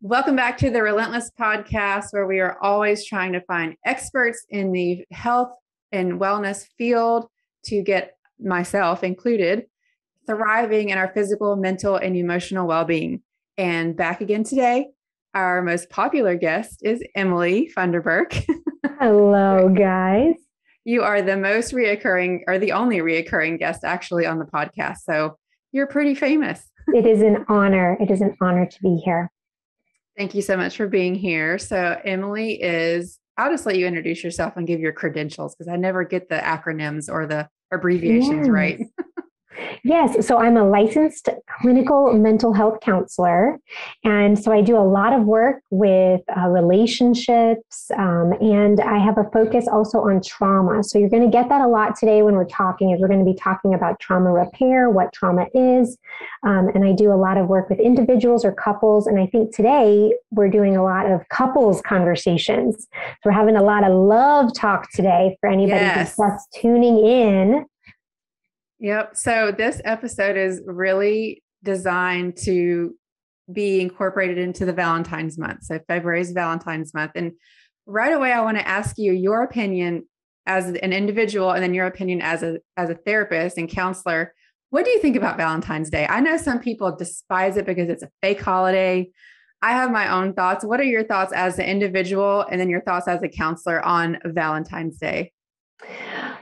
Welcome back to the Relentless podcast, where we are always trying to find experts in the health and wellness field to get myself included thriving in our physical, mental, and emotional well-being. And back again today, our most popular guest is Emily Funderburk. Hello, guys. You are the most reoccurring, or the only reoccurring guest actually on the podcast. So you're pretty famous. It is an honor. It is an honor to be here. Thank you so much for being here. So Emily is, I'll just let you introduce yourself and give your credentials because I never get the acronyms or the abbreviations right. Yes. So I'm a licensed clinical mental health counselor. And so I do a lot of work with relationships, and I have a focus also on trauma. So you're going to get that a lot today when we're talking, is we're going to be talking about trauma repair, what trauma is. And I do a lot of work with individuals or couples. And I think today we're doing a lot of couples conversations. So we're having a lot of love talk today for anybody who's just tuning in. Yep. So this episode is really designed to be incorporated into the Valentine's month. So February is Valentine's month. And right away, I want to ask you your opinion as an individual and then your opinion as a therapist and counselor. What do you think about Valentine's Day? I know some people despise it because it's a fake holiday. I have my own thoughts. What are your thoughts as an individual and then your thoughts as a counselor on Valentine's Day?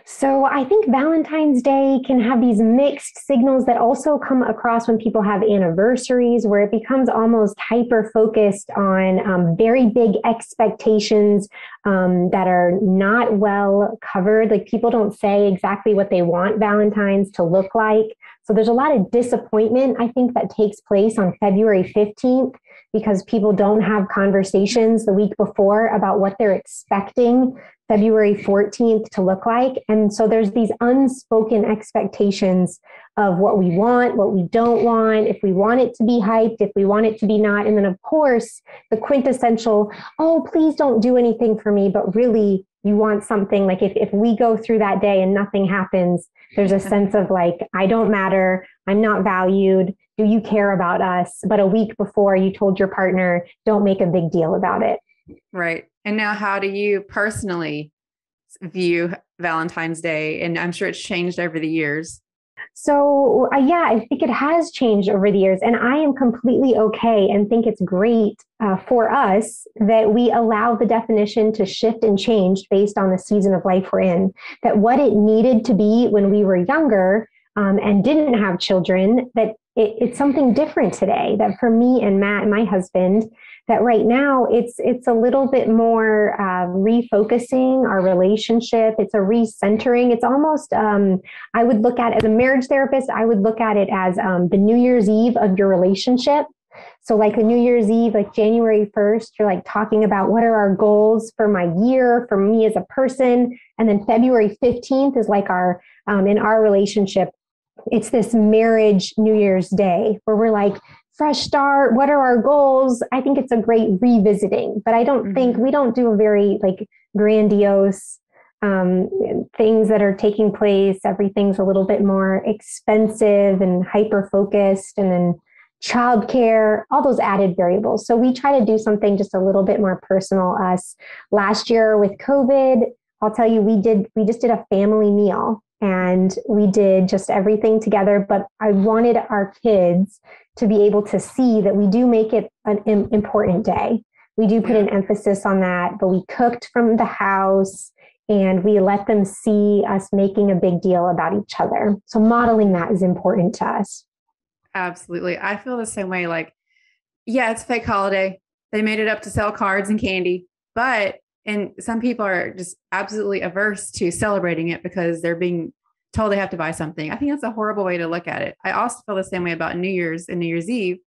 So I think Valentine's Day can have these mixed signals that also come across when people have anniversaries, where it becomes almost hyper-focused on very big expectations that are not well covered. Like people don't say exactly what they want Valentine's to look like. So there's a lot of disappointment, I think, that takes place on February 15th because people don't have conversations the week before about what they're expecting February 14th to look like. And so there's these unspoken expectations of what we want, what we don't want, if we want it to be hyped, if we want it to be not. And then, of course, the quintessential, oh, please don't do anything for me, but really you want something. Like if we go through that day and nothing happens, there's a sense of like, I don't matter, I'm not valued, do you care about us? But a week before you told your partner, don't make a big deal about it. Right. And now how do you personally view Valentine's Day? And I'm sure it's changed over the years. So I think it has changed over the years, and I am completely okay and think it's great for us that we allow the definition to shift and change based on the season of life we're in, that what it needed to be when we were younger and didn't have children, that it's something different today, that for me and Matt, my husband, that right now it's a little bit more refocusing our relationship. It's a recentering. It's almost, I would look at it as a marriage therapist, I would look at it as the New Year's Eve of your relationship. So like a New Year's Eve, like January 1st, you're like talking about what are our goals for my year, for me as a person. And then February 15th is like our, in our relationship, it's this marriage New Year's Day where we're like, fresh start. What are our goals? I think it's a great revisiting, but I don't think we don't do a very like grandiose things that are taking place. Everything's a little bit more expensive and hyper-focused, and then childcare, all those added variables. So we try to do something just a little bit more personal. Us last year with COVID, I'll tell you, we just did a family meal. And we did just everything together, but I wanted our kids to be able to see that we do make it an important day. We do put an emphasis on that, but we cooked from the house and we let them see us making a big deal about each other. So modeling that is important to us. Absolutely. I feel the same way. Like, yeah, it's a fake holiday. They made it up to sell cards and candy, and some people are just absolutely averse to celebrating it because they're being told they have to buy something. I think that's a horrible way to look at it. I also feel the same way about New Year's and New Year's Eve.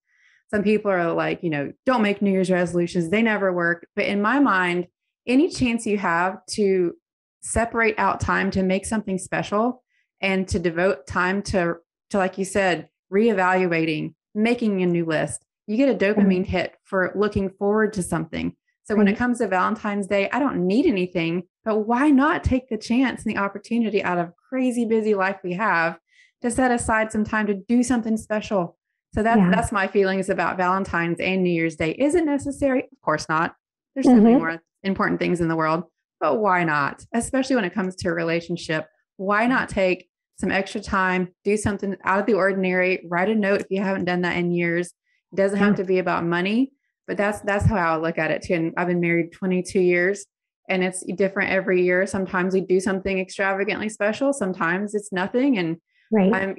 Some people are like, don't make New Year's resolutions. They never work. But in my mind, any chance you have to separate out time to make something special and to devote time to like you said, reevaluating, making a new list, you get a dopamine hit for looking forward to something. So when it comes to Valentine's Day, I don't need anything, but why not take the chance and the opportunity out of crazy busy life we have to set aside some time to do something special, So that's my feelings about Valentine's and New Year's Day. Is it necessary? Of course not. There's so many more important things in the world, but why not? Especially when it comes to a relationship, why not take some extra time, do something out of the ordinary, write a note if you haven't done that in years. It doesn't have to be about money, but that's how I look at it too. And I've been married 22 years and it's different every year. Sometimes we do something extravagantly special. Sometimes it's nothing. And I'm,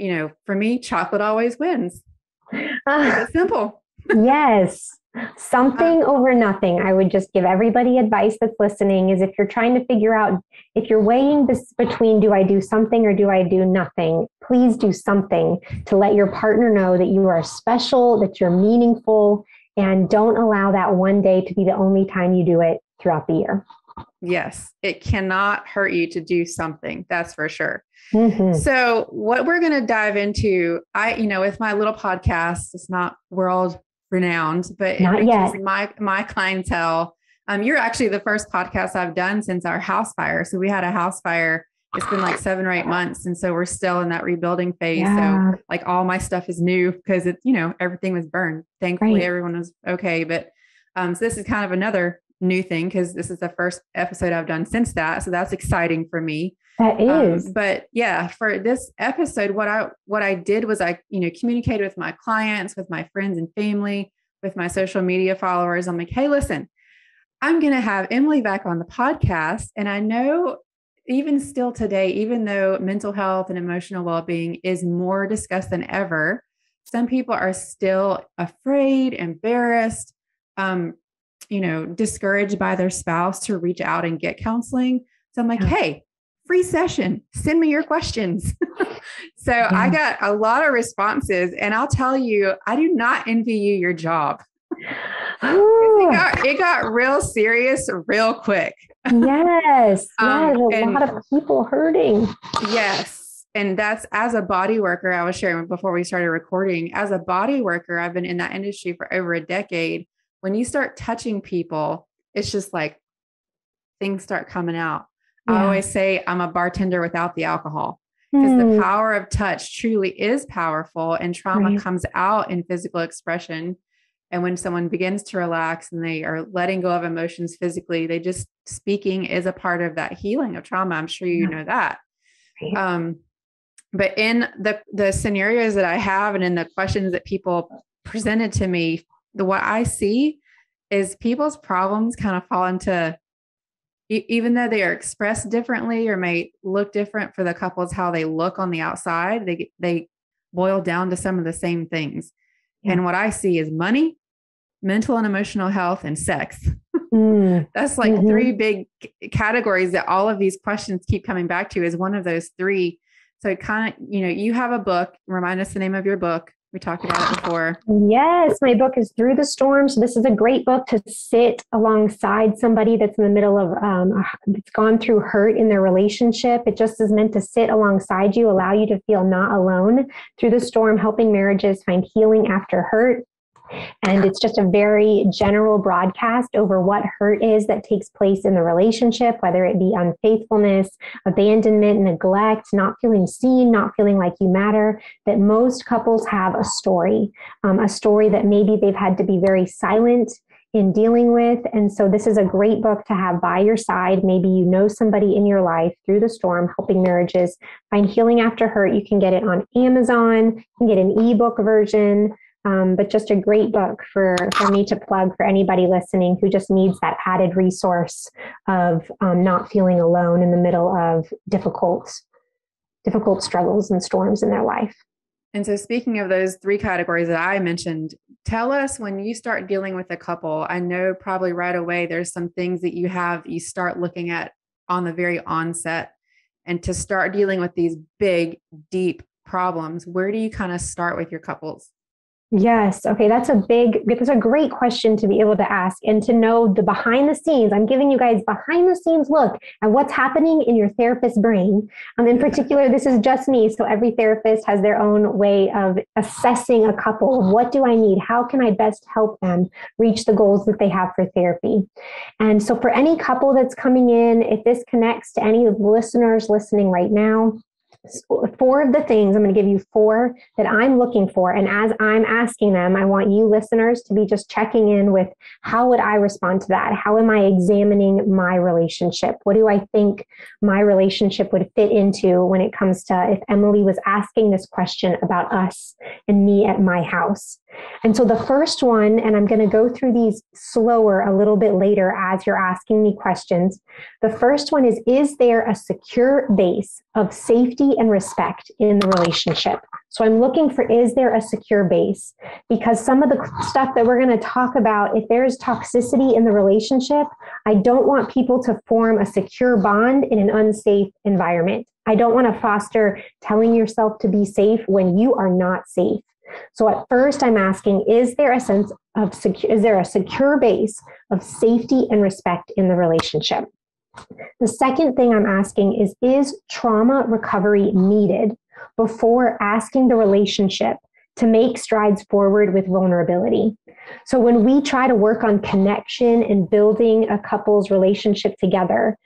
for me, chocolate always wins. It's simple. Yes. Something over nothing. I would just give everybody advice that's listening is if you're trying to figure out, if you're weighing this between, do I do something or do I do nothing? Please do something to let your partner know that you are special, that you're meaningful, and don't allow that one day to be the only time you do it throughout the year. Yes, it cannot hurt you to do something. That's for sure. So what we're going to dive into, with my little podcast, it's not world renowned, but it reaches my clientele. You're actually the first podcast I've done since our house fire. So we had a house fire. It's been like 7 or 8 months. And so we're still in that rebuilding phase. So like all my stuff is new because it's, everything was burned. Thankfully, everyone was okay. But so this is kind of another new thing because this is the first episode I've done since that. So that's exciting for me. That is. But yeah, for this episode, what I did was I, communicated with my clients, with my friends and family, with my social media followers. I'm like, hey, listen, I'm going to have Emily back on the podcast. And I know even still today, even though mental health and emotional well-being is more discussed than ever, some people are still afraid, embarrassed, discouraged by their spouse to reach out and get counseling. So I'm like, hey, free session, send me your questions. So I got a lot of responses and I'll tell you, I do not envy you your job. It got real serious real quick. Yes. A lot of people hurting. Yes. And that's as a body worker, I was sharing before we started recording, as a body worker, I've been in that industry for over a decade. When you start touching people, it's just like things start coming out. I always say I'm a bartender without the alcohol because the power of touch truly is powerful and trauma comes out in physical expression. And when someone begins to relax and they are letting go of emotions physically, speaking is a part of that healing of trauma. I'm sure you know that. But in the scenarios that I have and in the questions that people presented to me, what I see is people's problems kind of fall into, even though they are expressed differently or may look different for the couples, how they look on the outside, they boil down to some of the same things. And what I see is money, mental and emotional health, and sex. That's like three big categories that all of these questions keep coming back to is one of those three. So it kind of, you have a book. Remind us the name of your book. We talked about it before. Yes, my book is Through the Storm. So this is a great book to sit alongside somebody that's in the middle of, that's gone through hurt in their relationship. It just is meant to sit alongside you, allow you to feel not alone through the storm, helping marriages find healing after hurt. And it's just a very general broadcast over what hurt is that takes place in the relationship, whether it be unfaithfulness, abandonment, neglect, not feeling seen, not feeling like you matter, that most couples have a story that maybe they've had to be very silent in dealing with. And so this is a great book to have by your side. Maybe you know somebody in your life. Through the Storm, helping marriages find healing after hurt. You can get it on Amazon. You can get an ebook version. But just a great book for me to plug for anybody listening who just needs that added resource of not feeling alone in the middle of difficult struggles and storms in their life. And so speaking of those three categories that I mentioned, tell us when you start dealing with a couple, I know probably right away there's some things that you start looking at on the very onset, and to start dealing with these big, deep problems, where do you kind of start with your couples? Yes. Okay. That's a great question to be able to ask and to know the behind the scenes. I'm giving you guys behind the scenes look at what's happening in your therapist's brain. In particular, this is just me. So every therapist has their own way of assessing a couple. What do I need? How can I best help them reach the goals that they have for therapy? And so for any couple that's coming in, if this connects to any of the listeners listening right now, four of the things. I'm going to give you four that I'm looking for. And as I'm asking them, I want you listeners to be just checking in with, how would I respond to that? How am I examining my relationship? What do I think my relationship would fit into when it comes to if Emily was asking this question about us and me at my house? And so the first one, and I'm going to go through these slower a little bit later as you're asking me questions. The first one is there a secure base of safety and respect in the relationship? So I'm looking for, is there a secure base? Because some of the stuff that we're going to talk about, if there's toxicity in the relationship, I don't want people to form a secure bond in an unsafe environment. I don't want to foster telling yourself to be safe when you are not safe. So at first I'm asking, is there a sense of is there a secure base of safety and respect in the relationship? The second thing I'm asking is trauma recovery needed before asking the relationship to make strides forward with vulnerability? So when we try to work on connection and building a couple's relationship together,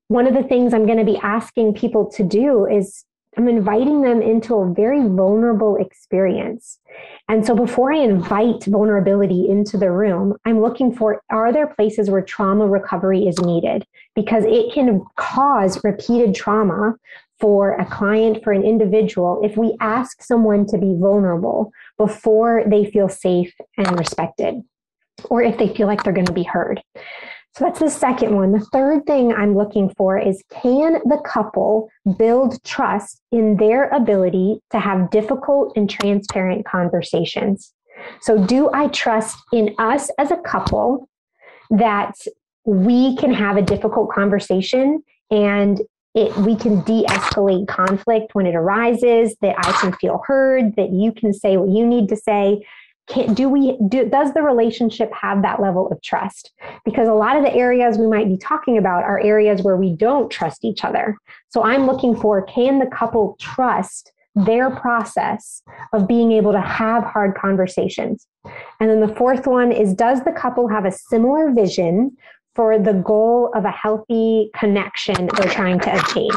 one of the things I'm going to be asking people to do is I'm inviting them into a very vulnerable experience. And so before I invite vulnerability into the room, I'm looking for, are there places where trauma recovery is needed? Because it can cause repeated trauma for a client, for an individual, if we ask someone to be vulnerable before they feel safe and respected, or if they feel like they're going to be heard. So that's the second one. The third thing I'm looking for is, can the couple build trust in their ability to have difficult and transparent conversations? So do I trust in us as a couple that we can have a difficult conversation and we can de-escalate conflict when it arises, that I can feel heard, that you can say what you need to say? Does the relationship have that level of trust? Because a lot of the areas we might be talking about are areas where we don't trust each other. So I'm looking for, can the couple trust their process of being able to have hard conversations? And then the fourth one is, does the couple have a similar vision for the goal of a healthy connection they're trying to obtain?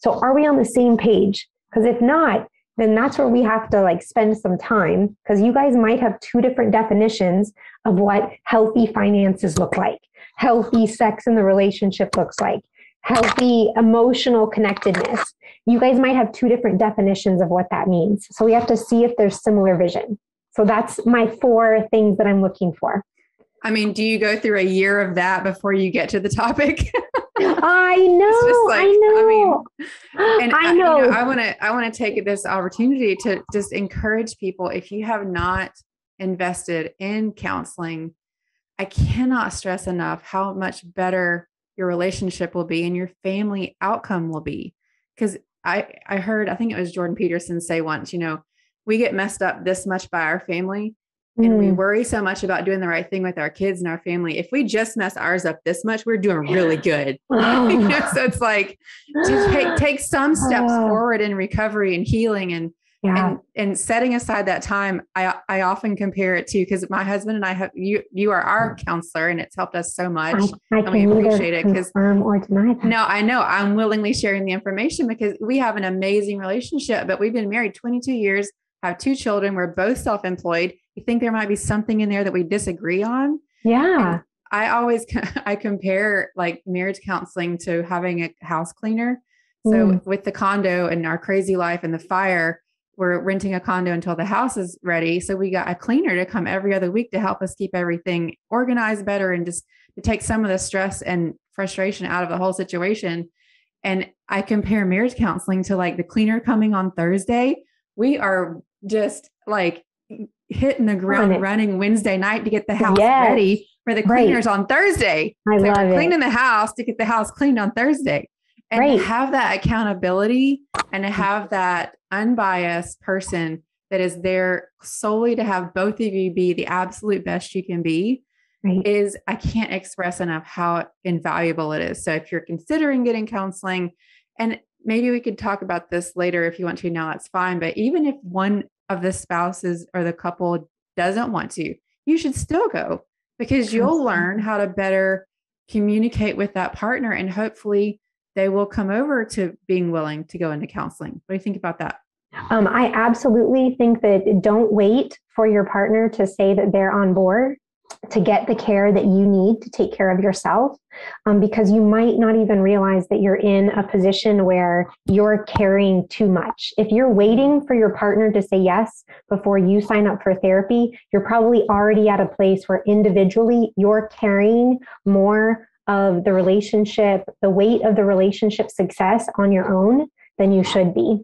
So are we on the same page? Because if not, then that's where we have to spend some time, because you guys might have two different definitions of what healthy finances look like, healthy sex in the relationship looks like, healthy emotional connectedness. You guys might have two different definitions of what that means. So we have to see if there's similar vision. So that's my four things that I'm looking for. I mean, do you go through a year of that before you get to the topic? I know. I want to take this opportunity to just encourage people. If you have not invested in counseling, I cannot stress enough how much better your relationship will be and your family outcome will be. Because I think it was Jordan Peterson say once, we get messed up this much by our family. And we worry so much about doing the right thing with our kids and our family. If we just mess ours up this much, we're doing really good. So it's to take some steps forward in recovery and healing and setting aside that time. I often compare it to, because my husband and I have, you are our counselor, and it's helped us so much. And we appreciate it. Confirm or deny that. No, I know I'm willingly sharing the information because we have an amazing relationship, but we've been married 22 years, have 2 children. We're both self-employed. You think there might be something in there that we disagree on? Yeah. And I compare marriage counseling to having a house cleaner. So with the condo and our crazy life and the fire, we're renting a condo until the house is ready. So we got a cleaner to come every other week to help us keep everything organized better and just to take some of the stress and frustration out of the whole situation. And I compare marriage counseling to the cleaner coming on Thursday. We are just hitting the ground running Wednesday night to get the house ready for the cleaners on Thursday. We're cleaning the house to get the house cleaned on Thursday. And to have that accountability and to have that unbiased person that is there solely to have both of you be the absolute best you can be is, I can't express enough how invaluable it is. So if you're considering getting counseling, and maybe we could talk about this later if you want to now, that's fine. But even if one of the spouses or the couple doesn't want to, you should still go, because you'll learn how to better communicate with that partner, and hopefully they will come over to being willing to go into counseling. What do you think about that? I absolutely think that don't wait for your partner to say that they're on board to get the care that you need to take care of yourself, because you might not even realize that you're in a position where you're carrying too much. If you're waiting for your partner to say yes before you sign up for therapy, you're probably already at a place where individually you're carrying more of the relationship, the weight of the relationship success on your own than you should be.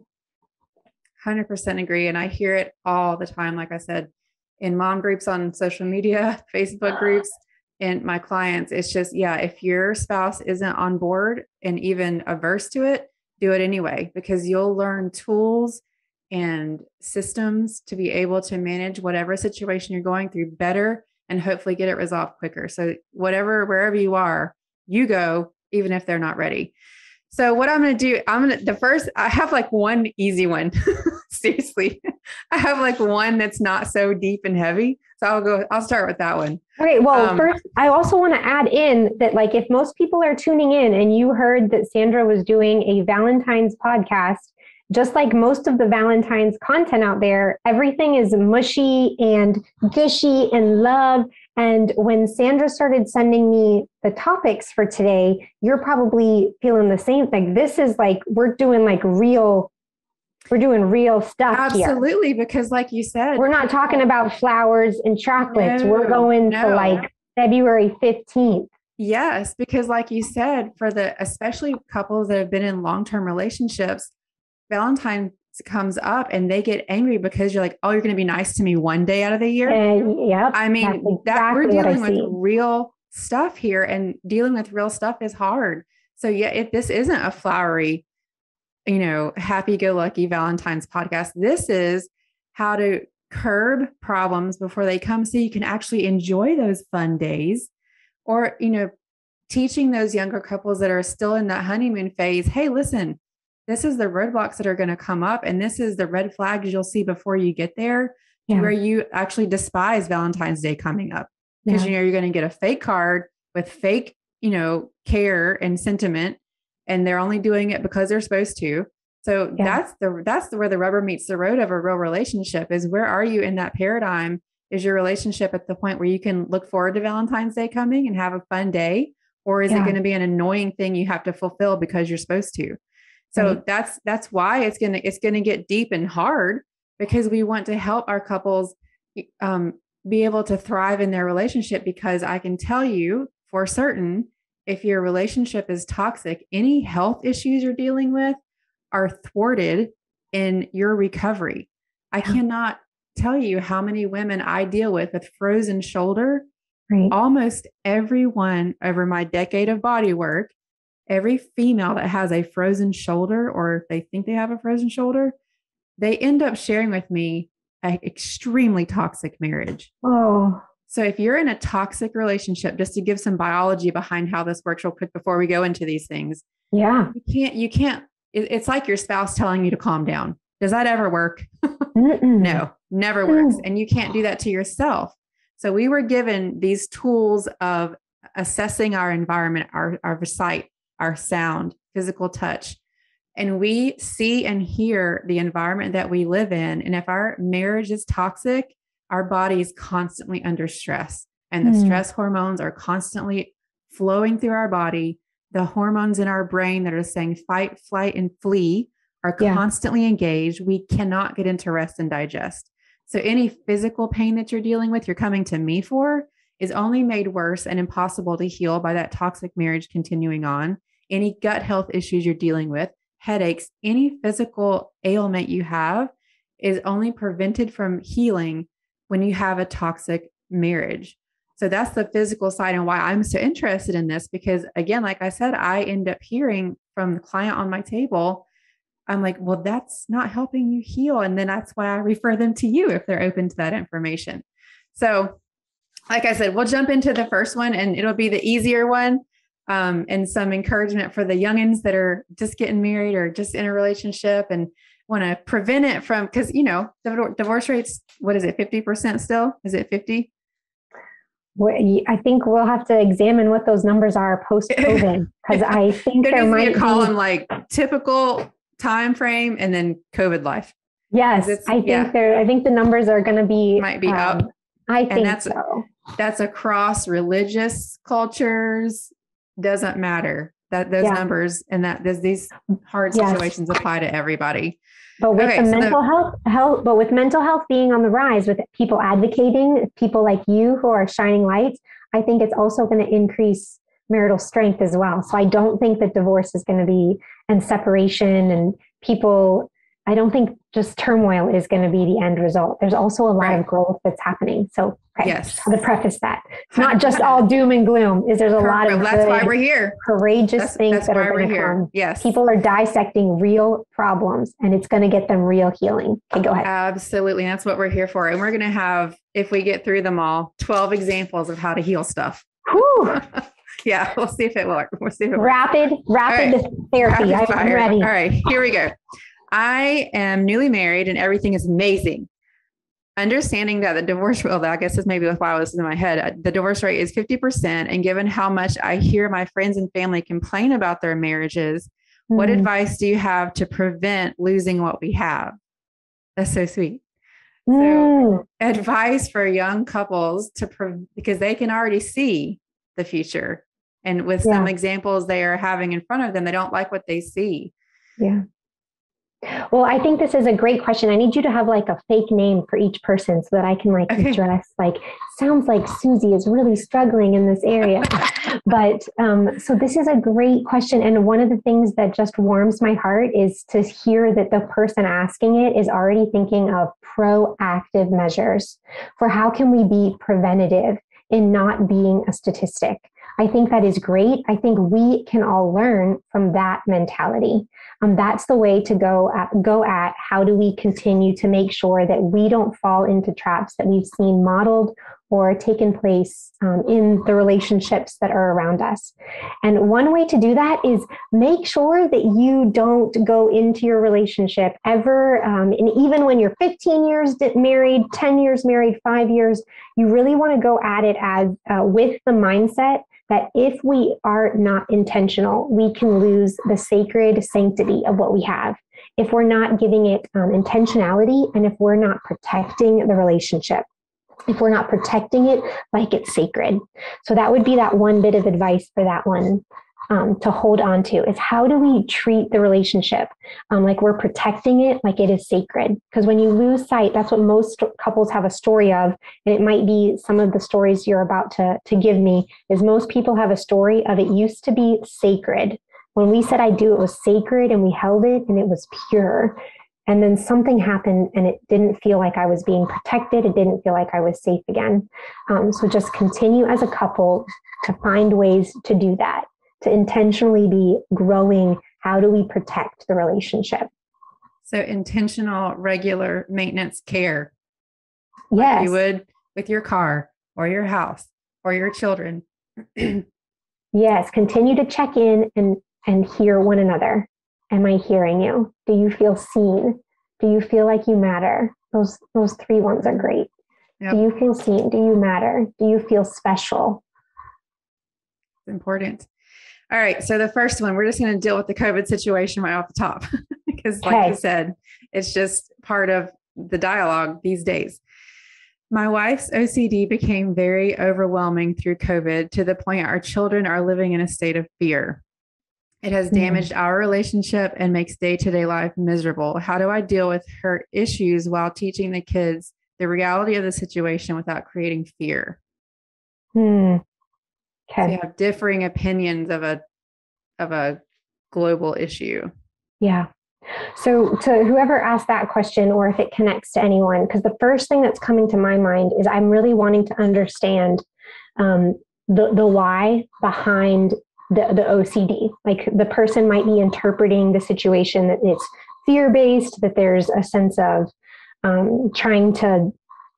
100% agree. And I hear it all the time. Like I said, in mom groups on social media, Facebook groups, and my clients, it's just, yeah, if your spouse isn't on board and even averse to it, do it anyway, because you'll learn tools and systems to be able to manage whatever situation you're going through better and hopefully get it resolved quicker. So wherever you are, you go, even if they're not ready. So what I'm going to do, I have like one easy one. Seriously. I have like one that's not so deep and heavy. So I'll start with that one. Okay. Well, first, I also want to add in that, like, if most people are tuning in and you heard that Sandra was doing a Valentine's podcast, just like most of the Valentine's content out there, everything is mushy and gushy and love. And when Sandra started sending me the topics for today, you're probably feeling the same thing. This is like, we're doing real stuff. Absolutely, here. Because like you said, we're not talking about flowers and chocolates. We're going to like February 15th. Yes, because like you said, especially couples that have been in long-term relationships, Valentine's comes up and they get angry because you're like, oh, you're going to be nice to me one day out of the year. Yep. I mean, we're dealing with real stuff here, and dealing with real stuff is hard. So yeah, this isn't a flowery, happy-go-lucky Valentine's podcast. This is how to curb problems before they come so you can actually enjoy those fun days, or, teaching those younger couples that are still in that honeymoon phase, hey, listen, this is the roadblocks that are going to come up, and this is the red flags you'll see before you get there, where you actually despise Valentine's Day coming up, because you're going to get a fake card with fake, care and sentiment, and they're only doing it because they're supposed to. So that's where the rubber meets the road of a real relationship, is where are you in that paradigm? Is your relationship at the point where you can look forward to Valentine's Day coming and have a fun day? Or is it going to be an annoying thing you have to fulfill because you're supposed to? So that's why it's going to get deep and hard, because we want to help our couples be able to thrive in their relationship. Because I can tell you for certain, if your relationship is toxic, any health issues you're dealing with are thwarted in your recovery. I cannot tell you how many women I deal with frozen shoulder. Right. Almost everyone over my decade of body work, every female that has a frozen shoulder, or if they think they have a frozen shoulder, they end up sharing with me an extremely toxic marriage. Oh. So if you're in a toxic relationship, just to give some biology behind how this works real quick before we go into these things. Yeah. You can't, it's like your spouse telling you to calm down. Does that ever work? No, never works. And you can't do that to yourself. So we were given these tools of assessing our environment, our sight, our sound, physical touch, and we see and hear the environment that we live in. And if our marriage is toxic, our body is constantly under stress, and the stress hormones are constantly flowing through our body. The hormones in our brain that are saying fight, flight, and flee are constantly engaged. We cannot get into rest and digest. So any physical pain that you're dealing with, you're coming to me for, is only made worse and impossible to heal by that toxic marriage continuing on. Any gut health issues you're dealing with, headaches, any physical ailment you have is only prevented from healing when you have a toxic marriage. So that's the physical side, and why I'm so interested in this, because again, like I said, I end up hearing from the client on my table, I'm like, well, that's not helping you heal. And then that's why I refer them to you if they're open to that information. So like I said, we'll jump into the first one, and it'll be the easier one, and some encouragement for the youngins that are just getting married or just in a relationship and want to prevent it from, because, the divorce rate's, what is it, 50% still? Is it 50? I think we'll have to examine what those numbers are post-COVID, because I think there might be a column like typical time frame and then COVID life. Yes, I think the numbers are going to be might be up. I think so. That's across religious cultures. Doesn't matter that those numbers and that these hard situations apply to everybody. But with mental health being on the rise, with people advocating, people like you who are shining lights, I think it's also going to increase marital strength as well. So I don't think that divorce is going to be, and separation and people, I don't think just turmoil is going to be the end result. There's also a lot of growth that's happening. So yes, to preface that, it's not just all doom and gloom. There's a lot of that's why we're here. Courageous things that are going to come. Yes, people are dissecting real problems, and it's going to get them real healing. Okay, go ahead. Absolutely, that's what we're here for. And we're going to have, if we get through them all, 12 examples of how to heal stuff. Whew. Yeah, we'll see if it works. Rapid therapy. I'm ready. All right, here we go. I am newly married and everything is amazing. Understanding that the divorce rate, I guess this maybe why this was in my head, the divorce rate is 50%. And given how much I hear my friends and family complain about their marriages, what advice do you have to prevent losing what we have? That's so sweet. So advice for young couples because they can already see the future. And with some examples they are having in front of them, they don't like what they see. Yeah. Well, I think this is a great question. I need you to have like a fake name for each person so that I can address, sounds like Susie is really struggling in this area. But so this is a great question. And one of the things that just warms my heart is to hear that the person asking it is already thinking of proactive measures for how can we be preventative in not being a statistic. I think that is great. I think we can all learn from that mentality. That's the way to go at how do we continue to make sure that we don't fall into traps that we've seen modeled or taken place in the relationships that are around us. And one way to do that is make sure that you don't go into your relationship ever, and even when you're 15 years married, 10 years married, 5 years, you really want to go at it as with the mindset that if we are not intentional, we can lose the sacred sanctity of what we have. If we're not giving it intentionality, and if we're not protecting the relationship, if we're not protecting it like it's sacred. So that would be that one bit of advice for that one to hold on to, is how do we treat the relationship like we're protecting it like it is sacred? Because when you lose sight, that's what most couples have a story of. And it might be some of the stories you're about to give me, is most people have a story of it used to be sacred. When we said I do, it was sacred and we held it and it was pure. And then something happened and it didn't feel like I was being protected. It didn't feel like I was safe again. So just continue as a couple to find ways to do that, to intentionally be growing. How do we protect the relationship? So intentional, regular maintenance care. Yes. Like you would with your car or your house or your children. Yes. Continue to check in and hear one another. Am I hearing you? Do you feel seen? Do you feel like you matter? Those 3 ones are great. Yep. Do you feel seen? Do you matter? Do you feel special? It's important. All right. So the first one, we're just going to deal with the COVID situation right off the top, because like you said, it's just part of the dialogue these days. My wife's OCD became very overwhelming through COVID to the point our children are living in a state of fear. It has damaged our relationship and makes day-to-day life miserable. How do I deal with her issues while teaching the kids the reality of the situation without creating fear? Okay. So you have differing opinions of a global issue. Yeah. So to whoever asked that question, or if it connects to anyone, because the first thing that's coming to my mind is I'm really wanting to understand the why behind the OCD. Like the person might be interpreting the situation that it's fear-based, that there's a sense of trying to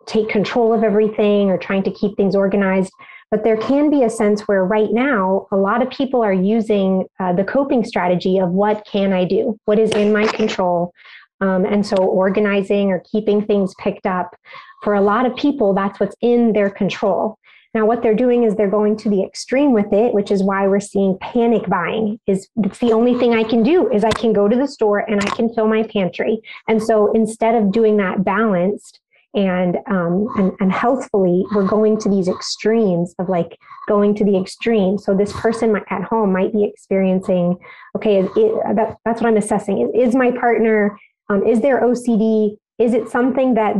take control of everything or trying to keep things organized. But there can be a sense where right now, a lot of people are using the coping strategy of what can I do? What is in my control? And so organizing or keeping things picked up, for a lot of people, that's what's in their control. Now, what they're doing is they're going to the extreme with it, which is why we're seeing panic buying. It's the only thing I can do is I can go to the store and I can fill my pantry. And so instead of doing that balanced and healthfully, we're going to these extremes of like going to the extreme. So this person at home might be experiencing, okay, that's what I'm assessing. Is my partner, is there OCD? Is it something that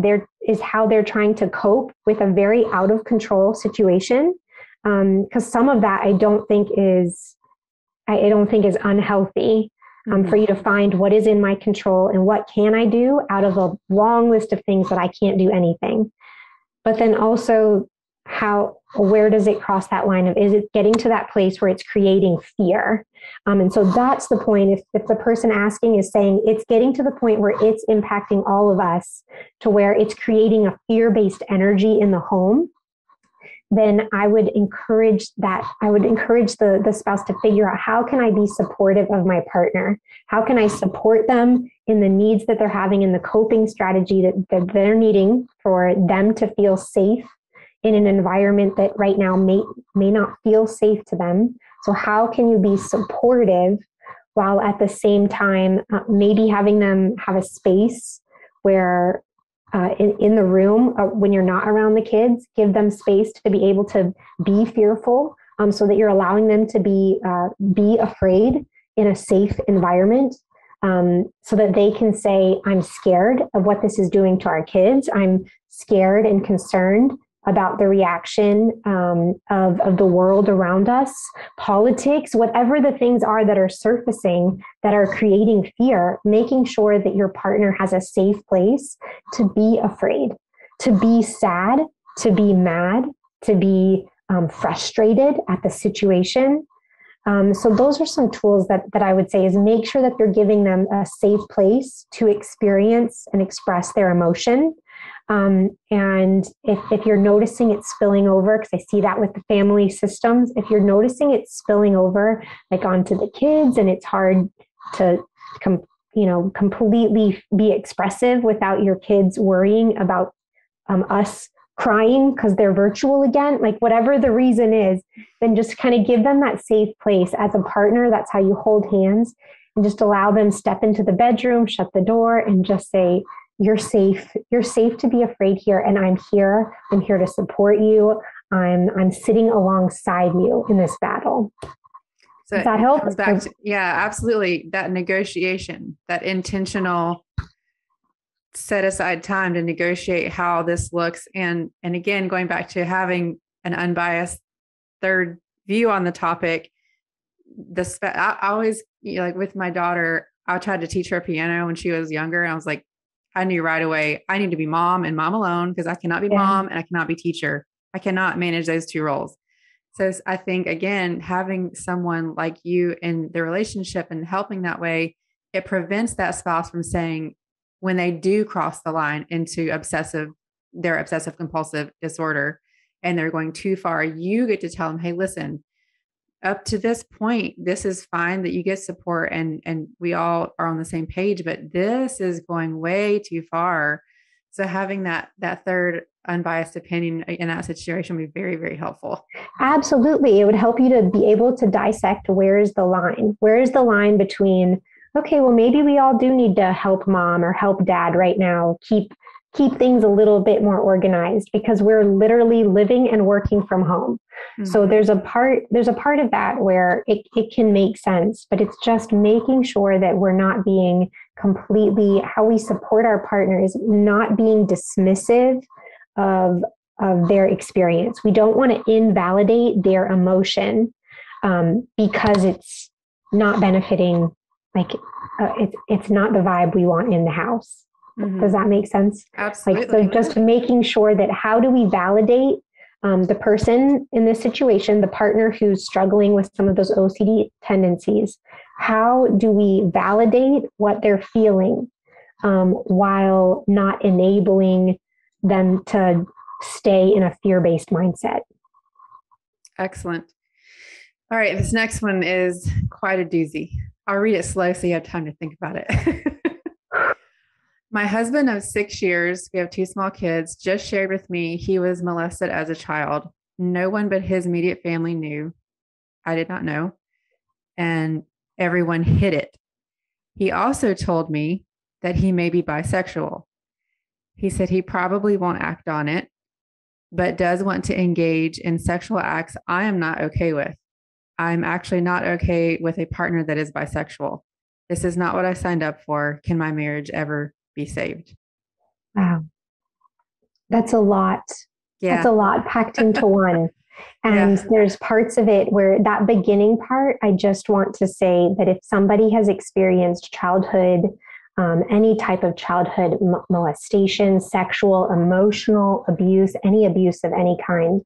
is how they're trying to cope with a very out of control situation? Because some of that I don't think is unhealthy. For you to find what is in my control and what can I do out of a long list of things that I can't do anything. But then also where does it cross that line of, is it getting to that place where it's creating fear? And so that's the point. If the person asking is saying it's getting to the point where it's impacting all of us to where it's creating a fear-based energy in the home, then I would encourage that. I would encourage the spouse to figure out, how can I be supportive of my partner? How can I support them in the needs that they're having, in the coping strategy that they're needing for them to feel safe in an environment that right now may not feel safe to them? So how can you be supportive while at the same time maybe having them have a space where in the room, when you're not around the kids, give them space to be able to be fearful, so that you're allowing them to be afraid in a safe environment, so that they can say, I'm scared of what this is doing to our kids. I'm scared and concerned about the reaction of the world around us, politics, whatever the things are that are surfacing that are creating fear, making sure that your partner has a safe place to be afraid, to be sad, to be mad, to be frustrated at the situation. So those are some tools that I would say is make sure that you're giving them a safe place to experience and express their emotion. And if you're noticing it spilling over, because I see that with the family systems, if you're noticing it spilling over like onto the kids, and it's hard to completely be expressive without your kids worrying about us crying because they're virtual again, like whatever the reason is, then just kind of give them that safe place as a partner. That's how you hold hands, and just allow them step into the bedroom, shut the door, and just say, you're safe. You're safe to be afraid here. And I'm here. I'm here to support you. I'm sitting alongside you in this battle. So does that help? Comes back to, yeah, absolutely. That negotiation, that intentional set aside time to negotiate how this looks. And again, going back to having an unbiased third view on the topic, I always, like with my daughter, I tried to teach her piano when she was younger. And I was like, I knew right away, I need to be mom and mom alone, because I cannot be mom and I cannot be teacher. I cannot manage those two roles. So I think, again, having someone like you in the relationship and helping that way, it prevents that spouse from saying, when they do cross the line into their obsessive compulsive disorder, and they're going too far, you get to tell them, hey, listen, up to this point, this is fine that you get support and we all are on the same page, but this is going way too far. So having that third unbiased opinion in that situation would be very, very helpful. Absolutely. It would help you to be able to dissect, where is the line? Where is the line between, okay, well, maybe we all do need to help mom or help dad right now, keep things a little bit more organized, because we're literally living and working from home. Mm-hmm. So there's a part of that where it can make sense, but it's just making sure that we're not being completely, how we support our partners, not being dismissive of their experience. We don't want to invalidate their emotion because it's not benefiting, like it's not the vibe we want in the house. Mm-hmm. Does that make sense? Absolutely. So just making sure that, how do we validate the person in this situation, the partner who's struggling with some of those OCD tendencies? How do we validate what they're feeling while not enabling them to stay in a fear-based mindset? Excellent. All right. This next one is quite a doozy. I'll read it slow so you have time to think about it. My husband of 6 years, we have 2 small kids, just shared with me he was molested as a child. no one but his immediate family knew. I did not know. And everyone hid it. He also told me that he may be bisexual. He said he probably won't act on it, but does want to engage in sexual acts I am not okay with. I'm actually not okay with a partner that is bisexual. This is not what I signed up for. Can my marriage ever be saved? Wow. That's a lot. Yeah. That's a lot packed into one. And there's parts of it where that beginning part, I just want to say that if somebody has experienced childhood, any type of childhood molestation, sexual, emotional abuse, any abuse of any kind,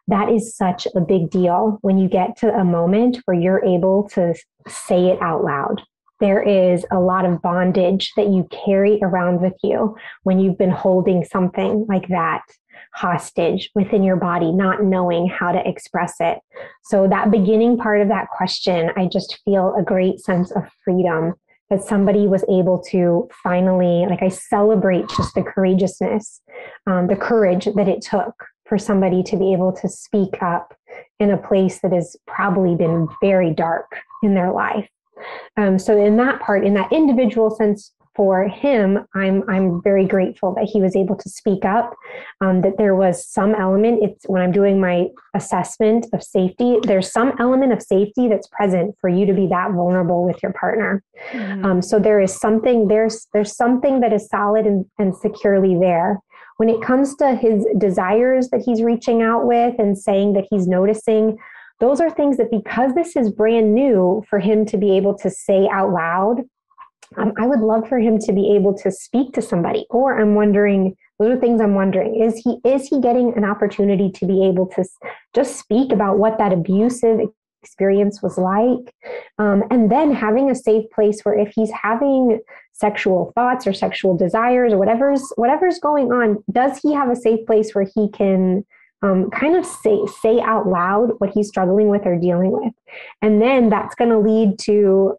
that is such a big deal when you get to a moment where you're able to say it out loud. There is a lot of bondage that you carry around with you when you've been holding something like that hostage within your body, not knowing how to express it. So that beginning part of that question, I just feel a great sense of freedom that somebody was able to finally, like, I celebrate just the courageousness, the courage that it took for somebody to be able to speak up in a place that has probably been very dark in their life. So in that part, in that individual sense for him, I'm very grateful that he was able to speak up, that there was some element. It's when I'm doing my assessment of safety, there's some element of safety that's present for you to be that vulnerable with your partner. Mm-hmm. So there is something, there's something that is solid and securely there. When it comes to his desires that he's reaching out with and saying that he's noticing, those are things that, because this is brand new for him to be able to say out loud, I would love for him to be able to speak to somebody. Or I'm wondering, those are things I'm wondering, is he getting an opportunity to be able to just speak about what that abusive experience was like? And then having a safe place where if he's having sexual thoughts or sexual desires or whatever's going on, does he have a safe place where he can kind of say out loud what he's struggling with or dealing with? And then that's going to lead to,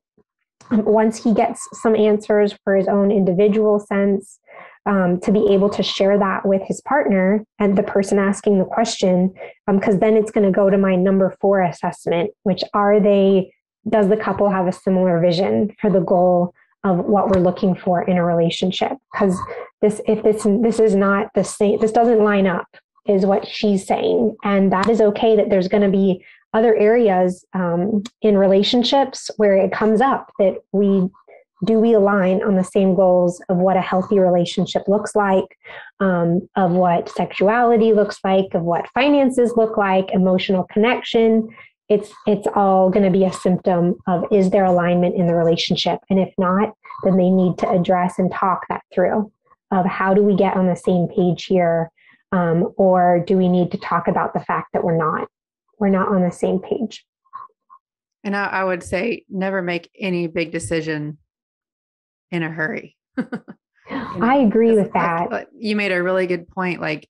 once he gets some answers for his own individual sense, to be able to share that with his partner and the person asking the question, because then it's going to go to my number 4 assessment, which does the couple have a similar vision for the goal of what we're looking for in a relationship? Because this is not the same, this doesn't line up, is what she's saying. And that is okay, that there's going to be other areas in relationships where it comes up that we align on the same goals of what a healthy relationship looks like, of what sexuality looks like, of what finances look like, emotional connection. It's all going to be a symptom of, is there alignment in the relationship? And if not, then they need to address and talk that through, of how do we get on the same page here? Or do we need to talk about the fact that we're not on the same page? And I would say never make any big decision in a hurry. I agree with that. Like, you made a really good point. Like,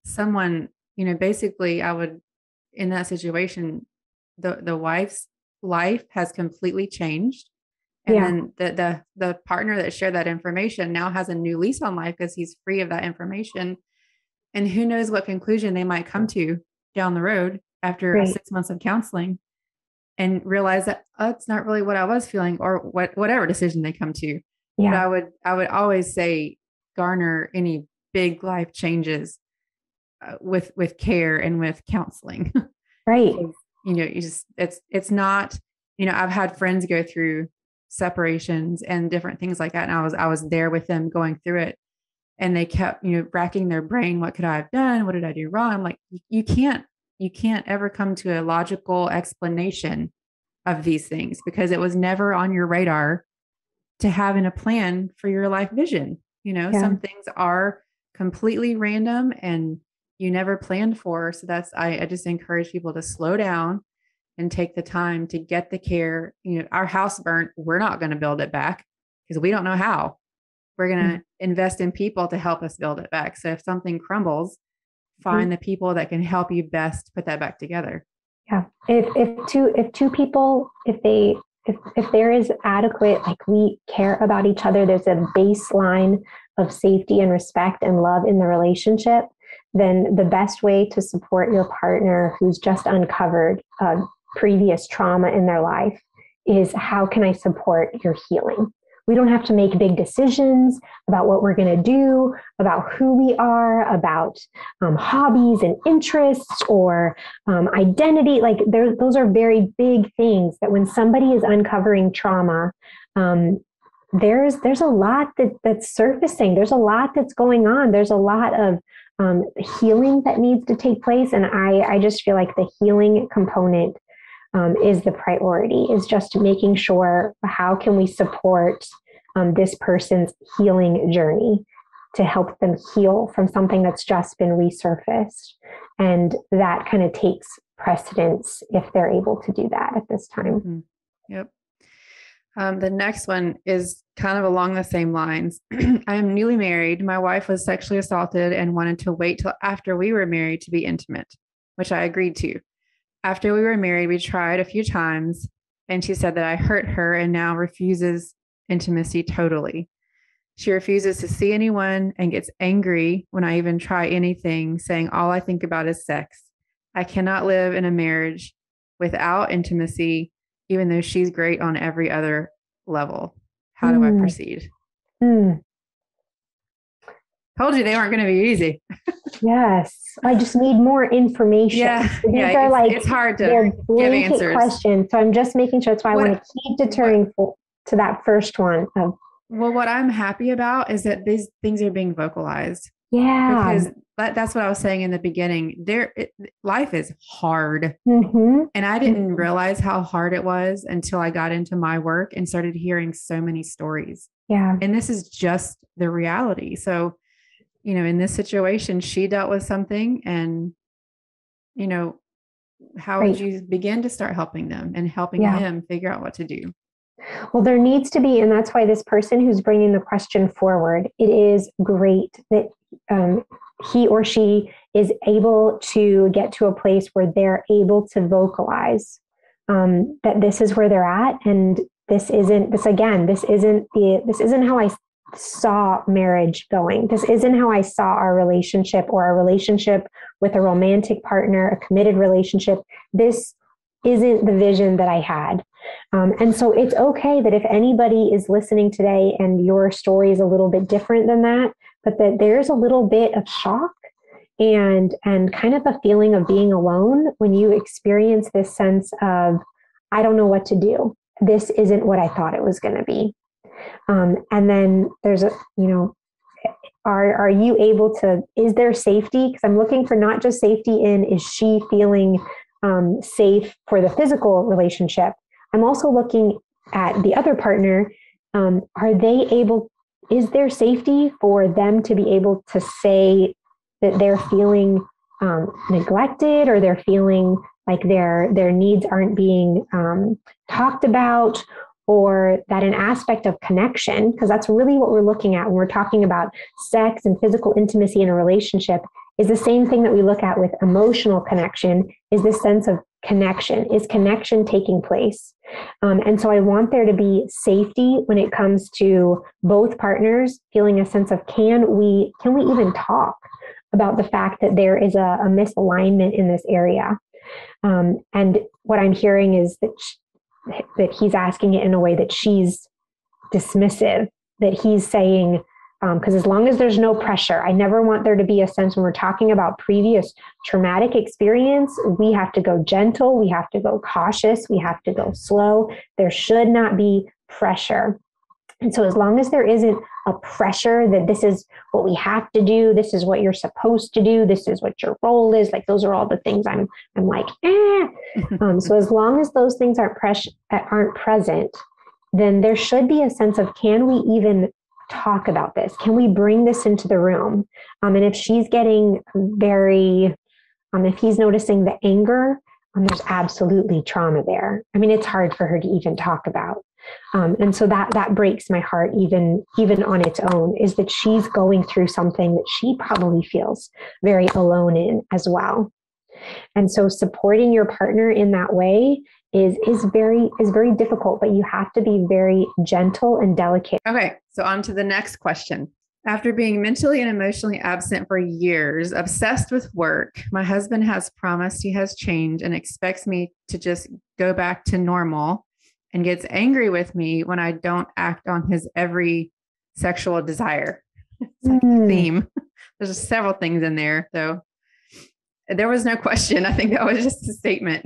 someone, basically I would, in that situation, the wife's life has completely changed. And then the partner that shared that information now has a new lease on life because he's free of that information. And who knows what conclusion they might come to down the road after 6 months of counseling, and realize that it's not really what I was feeling, or whatever decision they come to. Yeah. But I would always say, garner any big life changes with care and with counseling. Right. It's not, I've had friends go through separations and different things like that. And I was there with them going through it, and they kept, racking their brain. What could I have done? What did I do wrong? I'm like, you can't ever come to a logical explanation of these things, because it was never on your radar to having a plan for your life vision. Some things are completely random and you never planned for. So I just encourage people to slow down and take the time to get the care. Our house burnt. We're not going to build it back because we don't know how. We're going to invest in people to help us build it back. So if something crumbles, find the people that can help you best put that back together. Yeah. If two people, if there is adequate, like, we care about each other, there's a baseline of safety and respect and love in the relationship, then the best way to support your partner who's just uncovered previous trauma in their life is, how can I support your healing? We don't have to make big decisions about what we're going to do, about who we are, about hobbies and interests or identity. Like those are very big things that when somebody is uncovering trauma, there's a lot that's surfacing. There's a lot that's going on. There's a lot of healing that needs to take place. And I just feel like the healing component is the priority, is just making sure, how can we support this person's healing journey to help them heal from something that's just been resurfaced. And that kind of takes precedence if they're able to do that at this time. Mm-hmm. Yep. The next one is kind of along the same lines. I am newly married. My wife was sexually assaulted and wanted to wait till after we were married to be intimate, which I agreed to. After we were married, we tried a few times, and she said that I hurt her and now refuses intimacy totally. She refuses to see anyone and gets angry when I even try anything, saying all I think about is sex. I cannot live in a marriage without intimacy, even though she's great on every other level. How do I proceed? Told you they weren't going to be easy. Yes. I just need more information. These are it's hard to give answers. Questions. So I'm just making sure. That's why I want to keep deterring to that first one. Well, what I'm happy about is that these things are being vocalized. Yeah. Because that's what I was saying in the beginning. Life is hard. Mm-hmm. And I didn't realize how hard it was until I got into my work and started hearing so many stories. Yeah. And this is just the reality. So, in this situation, she dealt with something, and, how would you begin to start helping them and helping him figure out what to do? Well, there needs to be, and that's why this person who's bringing the question forward, it is great that he or she is able to get to a place where they're able to vocalize that this is where they're at, and this isn't how I saw marriage going. This isn't how I saw our relationship, or a relationship with a romantic partner, a committed relationship. This isn't the vision that I had. And so it's okay that if anybody is listening today and your story is a little bit different than that, but that there's a little bit of shock and kind of a feeling of being alone when you experience this sense of, I don't know what to do. This isn't what I thought it was going to be. And then there's are you able to, is there safety? Because I'm looking for not just safety in, is she feeling safe for the physical relationship? I'm also looking at the other partner. Is there safety for them to be able to say that they're feeling neglected, or they're feeling like their needs aren't being talked about, or that an aspect of connection, because that's really what we're looking at when we're talking about sex and physical intimacy in a relationship, is the same thing that we look at with emotional connection, is this sense of connection. Is connection taking place? And so I want there to be safety when it comes to both partners feeling a sense of, can we even talk about the fact that there is a misalignment in this area? And what I'm hearing is that he's asking it in a way that she's dismissive, that he's saying, because as long as there's no pressure, I never want there to be a sense when we're talking about previous traumatic experience, we have to go gentle, we have to go cautious, we have to go slow. There should not be pressure. And so as long as there isn't a pressure that this is what we have to do, this is what you're supposed to do, this is what your role is, like those are all the things I'm like, So as long as those things aren't present, then there should be a sense of, can we even talk about this? Can we bring this into the room? And if she's getting if he's noticing the anger, there's absolutely trauma there. I mean, it's hard for her to even talk about. And so that breaks my heart, even on its own, is that she's going through something that she probably feels very alone in as well. And so supporting your partner in that way is very difficult, but you have to be very gentle and delicate. Okay. So on to the next question. After being mentally and emotionally absent for years, obsessed with work, my husband has promised he has changed and expects me to just go back to normal, and gets angry with me when I don't act on his every sexual desire. It's like a theme. There's several things in there, though. There was no question. I think that was just a statement.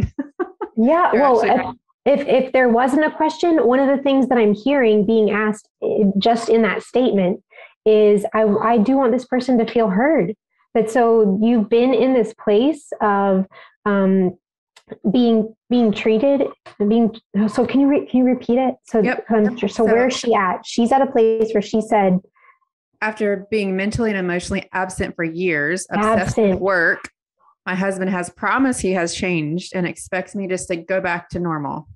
Yeah. Well, if there wasn't a question, one of the things that I'm hearing being asked just in that statement is I do want this person to feel heard. But so you've been in this place of being treated, so can you repeat it? So, yep. So where is she at? She's at a place where she said, after being mentally and emotionally absent for years, obsessed with work, my husband has promised he has changed and expects me just to go back to normal.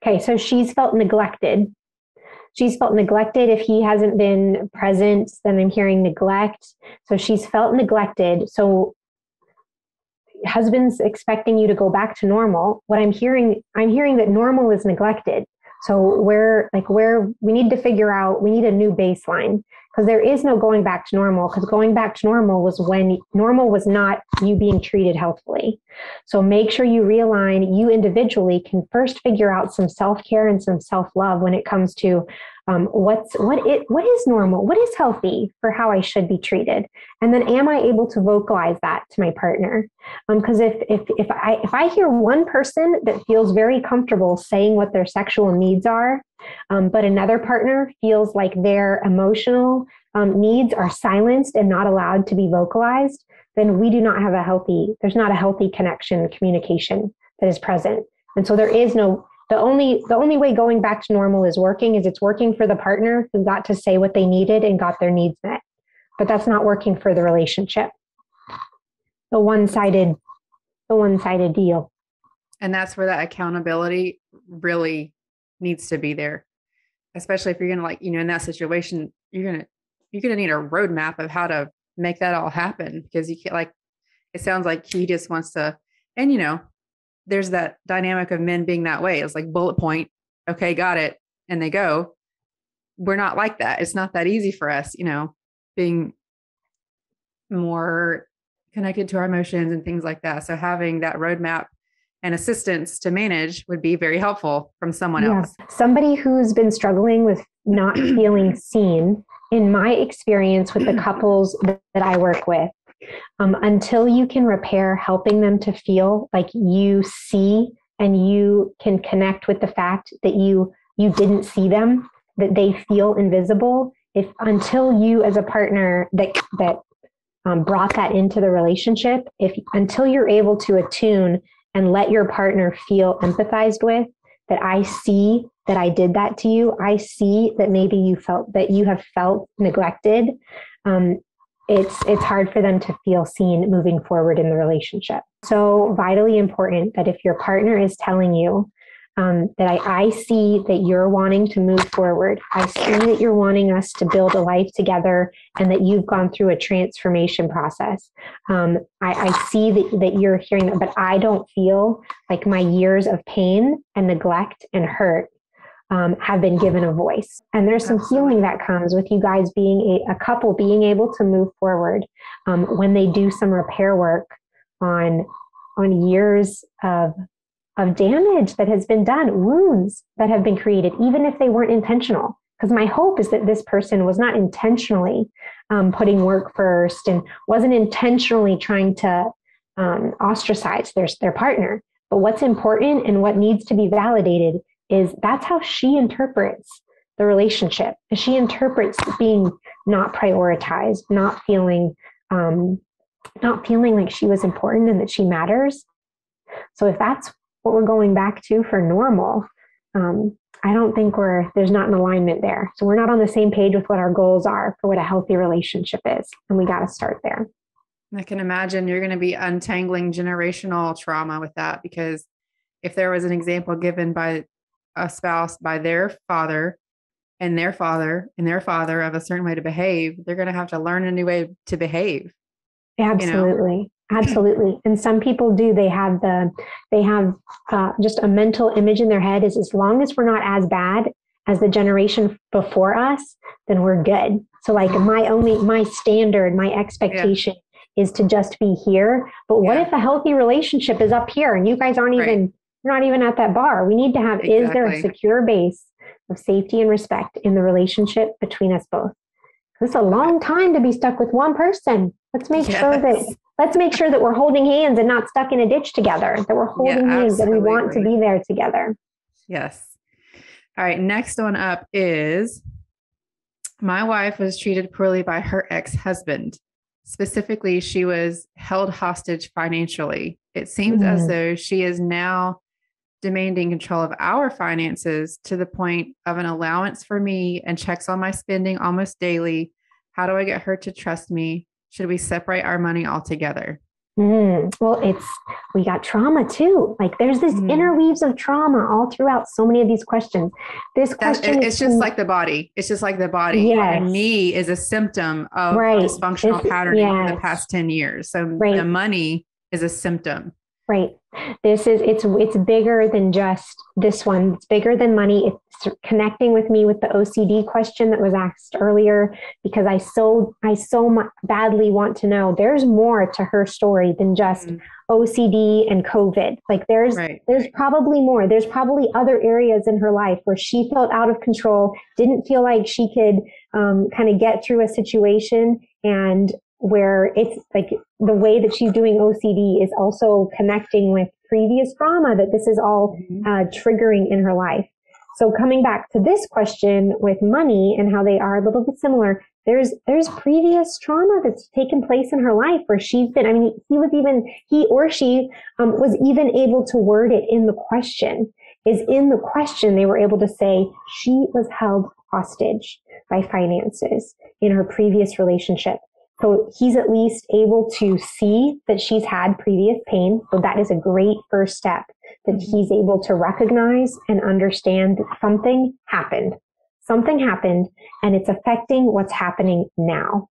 Okay. So she's felt neglected. She's felt neglected. If he hasn't been present, then I'm hearing neglect. So she's felt neglected. So husband's expecting you to go back to normal. What I'm hearing that normal is neglected. So where we need to figure out, we need a new baseline, because there is no going back to normal, because going back to normal was when normal was not you being treated healthfully. So make sure you realign. You individually can first figure out some self-care and some self-love when it comes to what is normal, what is healthy for how I should be treated, and then am I able to vocalize that to my partner? Because if I hear one person that feels very comfortable saying what their sexual needs are, but another partner feels like their emotional needs are silenced and not allowed to be vocalized, then we do not have there's not a healthy connection, communication that is present. And so there is no. The only way going back to normal is it's working for the partner who got to say what they needed and got their needs met. But that's not working for the relationship. The one-sided deal. And that's where that accountability really needs to be there. Especially if you're going to in that situation, you're going to need a roadmap of how to make that all happen, because you can't, it sounds like he just wants to, and there's that dynamic of men being that way. It's like bullet point. Okay, got it. And they go. We're not like that. It's not that easy for us, being more connected to our emotions and things like that. So having that roadmap and assistance to manage would be very helpful from someone else. Somebody who's been struggling with not feeling seen, in my experience with the couples that I work with, until you can repair helping them to feel like you see and you can connect with the fact that you didn't see them, that they feel invisible. Until you as a partner that brought that into the relationship, until you're able to attune and let your partner feel empathized with, that I see that I did that to you, I see that maybe you have felt neglected, it's hard for them to feel seen moving forward in the relationship. So vitally important that if your partner is telling you that I see that you're wanting to move forward, I see that you're wanting us to build a life together and that you've gone through a transformation process. I see that you're hearing that, but I don't feel like my years of pain and neglect and hurt have been given a voice. And there's some healing that comes with you guys being a couple being able to move forward when they do some repair work on years of damage that has been done, wounds that have been created, even if they weren't intentional. Because my hope is that this person was not intentionally putting work first and wasn't intentionally trying to ostracize their partner. But what's important and what needs to be validated is that's how she interprets the relationship. She interprets being not prioritized, not feeling like she was important and that she matters. So if that's what we're going back to for normal, I don't think there's not an alignment there. So we're not on the same page with what our goals are for what a healthy relationship is. And we got to start there. I can imagine you're going to be untangling generational trauma with that, because if there was an example given by a spouse by their father and their father and their father of a certain way to behave, they're going to have to learn a new way to behave. Absolutely. Absolutely. And some people do, they have just a mental image in their head is as long as we're not as bad as the generation before us, then we're good. So like my standard, my expectation is to just be here. But what if a healthy relationship is up here and you guys aren't even, you're not even at that bar? We need to have, is there a secure base of safety and respect in the relationship between us both? This is a long time to be stuck with one person. Let's make sure that we're holding hands and not stuck in a ditch together, that we're holding hands, that we want to be there together. Yes. All right. Next one up is, my wife was treated poorly by her ex-husband. Specifically, she was held hostage financially. It seems as though she is now demanding control of our finances to the point of an allowance for me and checks on my spending almost daily. How do I get her to trust me? Should we separate our money altogether? Well, we got trauma too. Like there's this interweaves of trauma all throughout so many of these questions. It's just like the body. It's just like the body. Yes. The knee is a symptom of dysfunctional patterning for the past 10 years. So the money is a symptom. Right. It's bigger than just this one. It's bigger than money. It's connecting with me with the OCD question that was asked earlier, because I so badly want to know there's more to her story than just OCD and COVID. Like there's probably more. There's probably other areas in her life where she felt out of control, didn't feel like she could kind of get through a situation, and where it's like the way that she's doing OCD is also connecting with previous trauma that this is all triggering in her life. So coming back to this question with money and how they are a little bit similar, there's previous trauma that's taken place in her life where she's been, I mean, he or she was even able to word it in the question. In the question, they were able to say she was held hostage by finances in her previous relationship. So he's at least able to see that she's had previous pain. So that is a great first step, that he's able to recognize and understand that something happened and it's affecting what's happening now.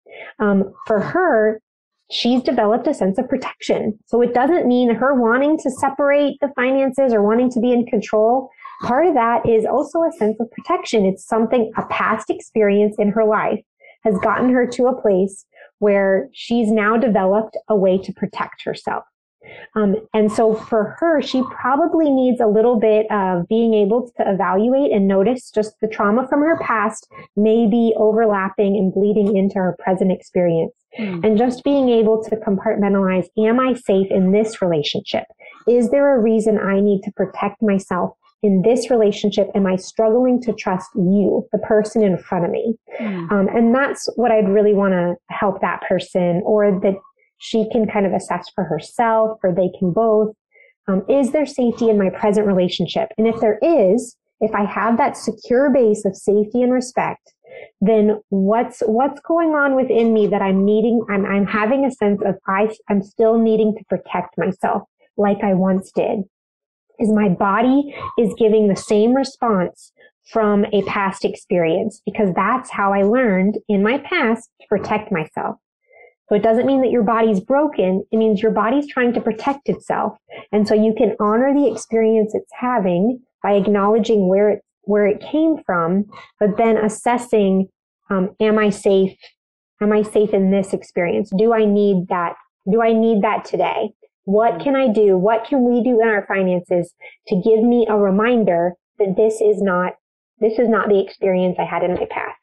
For her, she's developed a sense of protection. So it doesn't mean her wanting to separate the finances or wanting to be in control. Part of that is also a sense of protection. It's a past experience in her life has gotten her to a place where she's now developed a way to protect herself. And so for her, she probably needs a little bit of being able to evaluate and notice just the trauma from her past may be overlapping and bleeding into her present experience. And just being able to compartmentalize, am I safe in this relationship? Is there a reason I need to protect myself in this relationship? Am I struggling to trust you, the person in front of me? And that's what I'd really want to help that person, or that she can kind of assess for herself, or they can both. Is there safety in my present relationship? And if there is, if I have that secure base of safety and respect, then what's going on within me that I'm needing? I'm having a sense of I'm still needing to protect myself like I once did. Is my body is giving the same response from a past experience, because that's how I learned in my past to protect myself. So it doesn't mean that your body's broken. It means your body's trying to protect itself. And so you can honor the experience it's having by acknowledging where it came from, but then assessing, am I safe? Am I safe in this experience? Do I need that? Do I need that today? What can I do? What can we do in our finances to give me a reminder that this is not the experience I had in my past?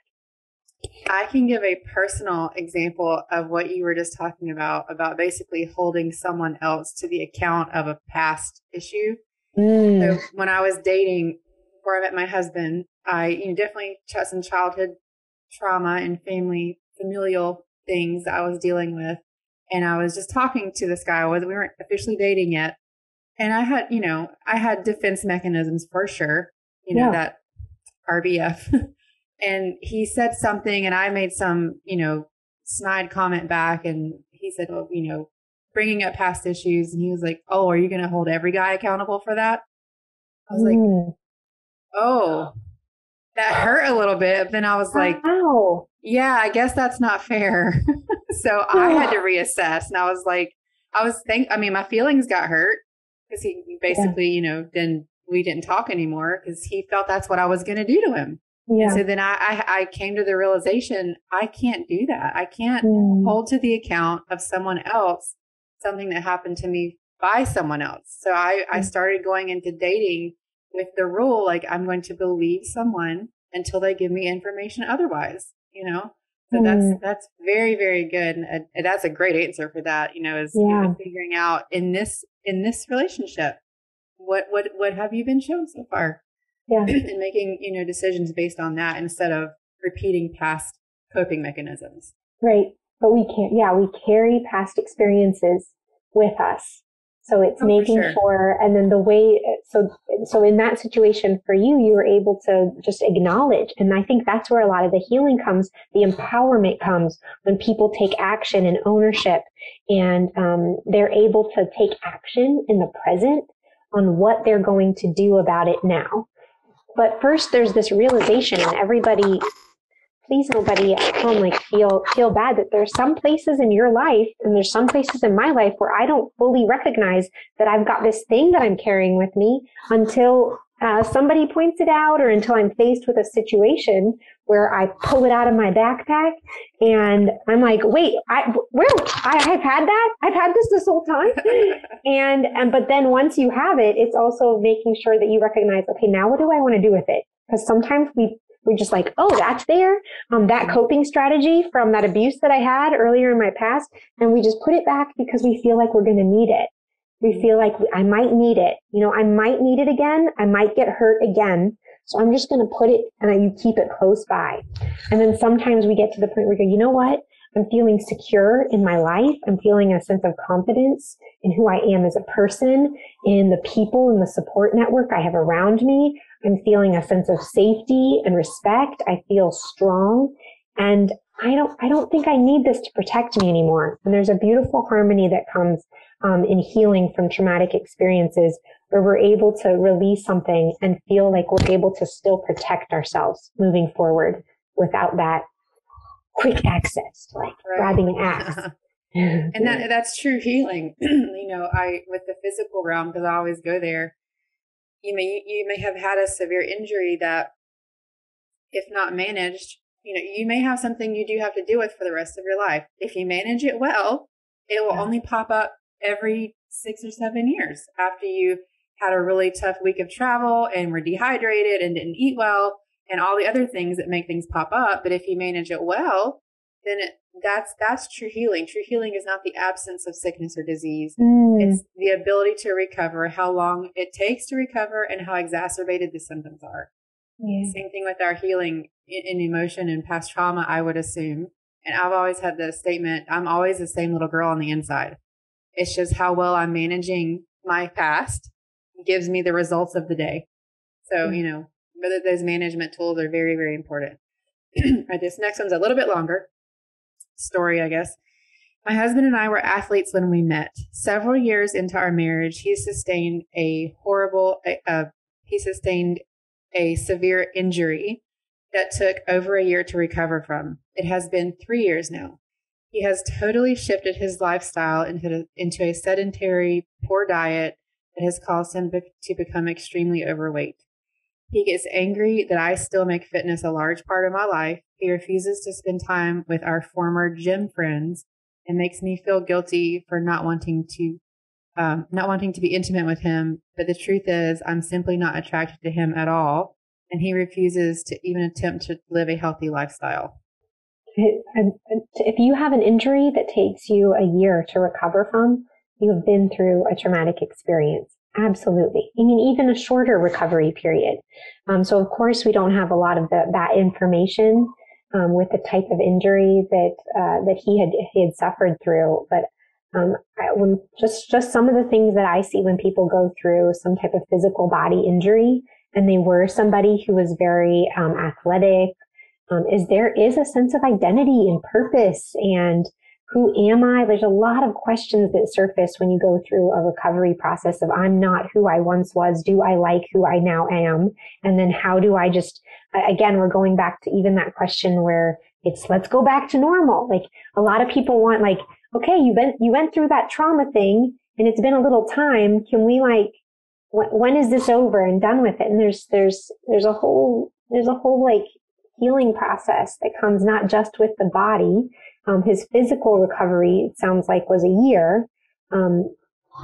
I can give a personal example of what you were just talking about basically holding someone else to the account of a past issue. So when I was dating, before I met my husband, I definitely had some childhood trauma and familial things that I was dealing with. And I was just talking to this guy. We weren't officially dating yet. And I had defense mechanisms for sure, that RBF. And he said something and I made some, snide comment back. And he said, well, bringing up past issues. And he was like, oh, are you going to hold every guy accountable for that? I was like, oh, that hurt a little bit. But then I was like, oh, yeah, I guess that's not fair. So I had to reassess. And I was like, my feelings got hurt because he basically, then we didn't talk anymore because he felt that's what I was going to do to him. And Yeah. so then I came to the realization, I can't do that. I can't hold to the account of someone else, something that happened to me by someone else. So I started going into dating with the rule, like, I'm going to believe someone until they give me information otherwise, you know? So that's very, very good. And that's a great answer for that, you know, is figuring out in this relationship, what have you been shown so far? Yeah. And making, you know, decisions based on that instead of repeating past coping mechanisms. Right. But we can't, we carry past experiences with us. So it's making sure, and then the way, so in that situation for you, you were able to just acknowledge. And I think that's where a lot of the healing comes, the empowerment comes when people take action and ownership, and they're able to take action in the present on what they're going to do about it now. But first there's this realization, and everybody, please nobody at home like feel bad, that there's some places in your life and there's some places in my life where I don't fully recognize that I've got this thing that I'm carrying with me until somebody points it out, or until I'm faced with a situation where I pull it out of my backpack and I'm like, wait, I've had that. I've had this whole time. and but then once you have it, it's also making sure that you recognize, okay, now what do I want to do with it? Because sometimes we're just like, oh, that's there. That coping strategy from that abuse that I had earlier in my past. And we just put it back because we feel like we're going to need it. We feel like I might need it. You know, I might need it again. I might get hurt again. So I'm just going to put it, and you keep it close by. And then sometimes we get to the point where we go, you know what? I'm feeling secure in my life. I'm feeling a sense of confidence in who I am as a person, in the people and the support network I have around me. I'm feeling a sense of safety and respect. I feel strong, and I don't think I need this to protect me anymore. And there's a beautiful harmony that comes in healing from traumatic experiences, where we're able to release something and feel like we're able to still protect ourselves moving forward without that quick access to like grabbing an axe. And that's true healing. You know, with the physical realm, because I always go there, you may have had a severe injury that, if not managed, you know, you may have something you do have to deal with for the rest of your life. If you manage it well, it will only pop up every 6 or 7 years after you had a really tough week of travel and were dehydrated and didn't eat well and all the other things that make things pop up. But if you manage it well, then that's true healing. True healing is not the absence of sickness or disease. It's the ability to recover, how long it takes to recover, and how exacerbated the symptoms are. Same thing with our healing in emotion and past trauma, I would assume. And I've always had the statement, I'm always the same little girl on the inside. It's just how well I'm managing my past gives me the results of the day. So, you know, whether those management tools are very, very important. All right, this next one's a little bit longer story, I guess. My husband and I were athletes when we met. Several years into our marriage, he sustained a severe injury that took over a year to recover from. It has been 3 years now. He has totally shifted his lifestyle into a sedentary, poor diet that has caused him to become extremely overweight. He gets angry that I still make fitness a large part of my life. He refuses to spend time with our former gym friends and makes me feel guilty for not wanting to be intimate with him. But the truth is, I'm simply not attracted to him at all, and he refuses to even attempt to live a healthy lifestyle. If you have an injury that takes you a year to recover from, you've been through a traumatic experience. Absolutely. I mean, even a shorter recovery period. So of course we don't have a lot of that information with the type of injury that he had suffered through. But when just some of the things that I see when people go through some type of physical body injury, and they were somebody who was very athletic, there is a sense of identity and purpose and who am I? There's a lot of questions that surface when you go through a recovery process of I'm not who I once was. Do I like who I now am? And then how do I again, we're going back to even that question where it's let's go back to normal. Like a lot of people want like, okay, you went through that trauma thing and it's been a little time. Can we when is this over and done with it? And there's a whole there's a whole like healing process that comes not just with the body. His physical recovery, it sounds like, was a year.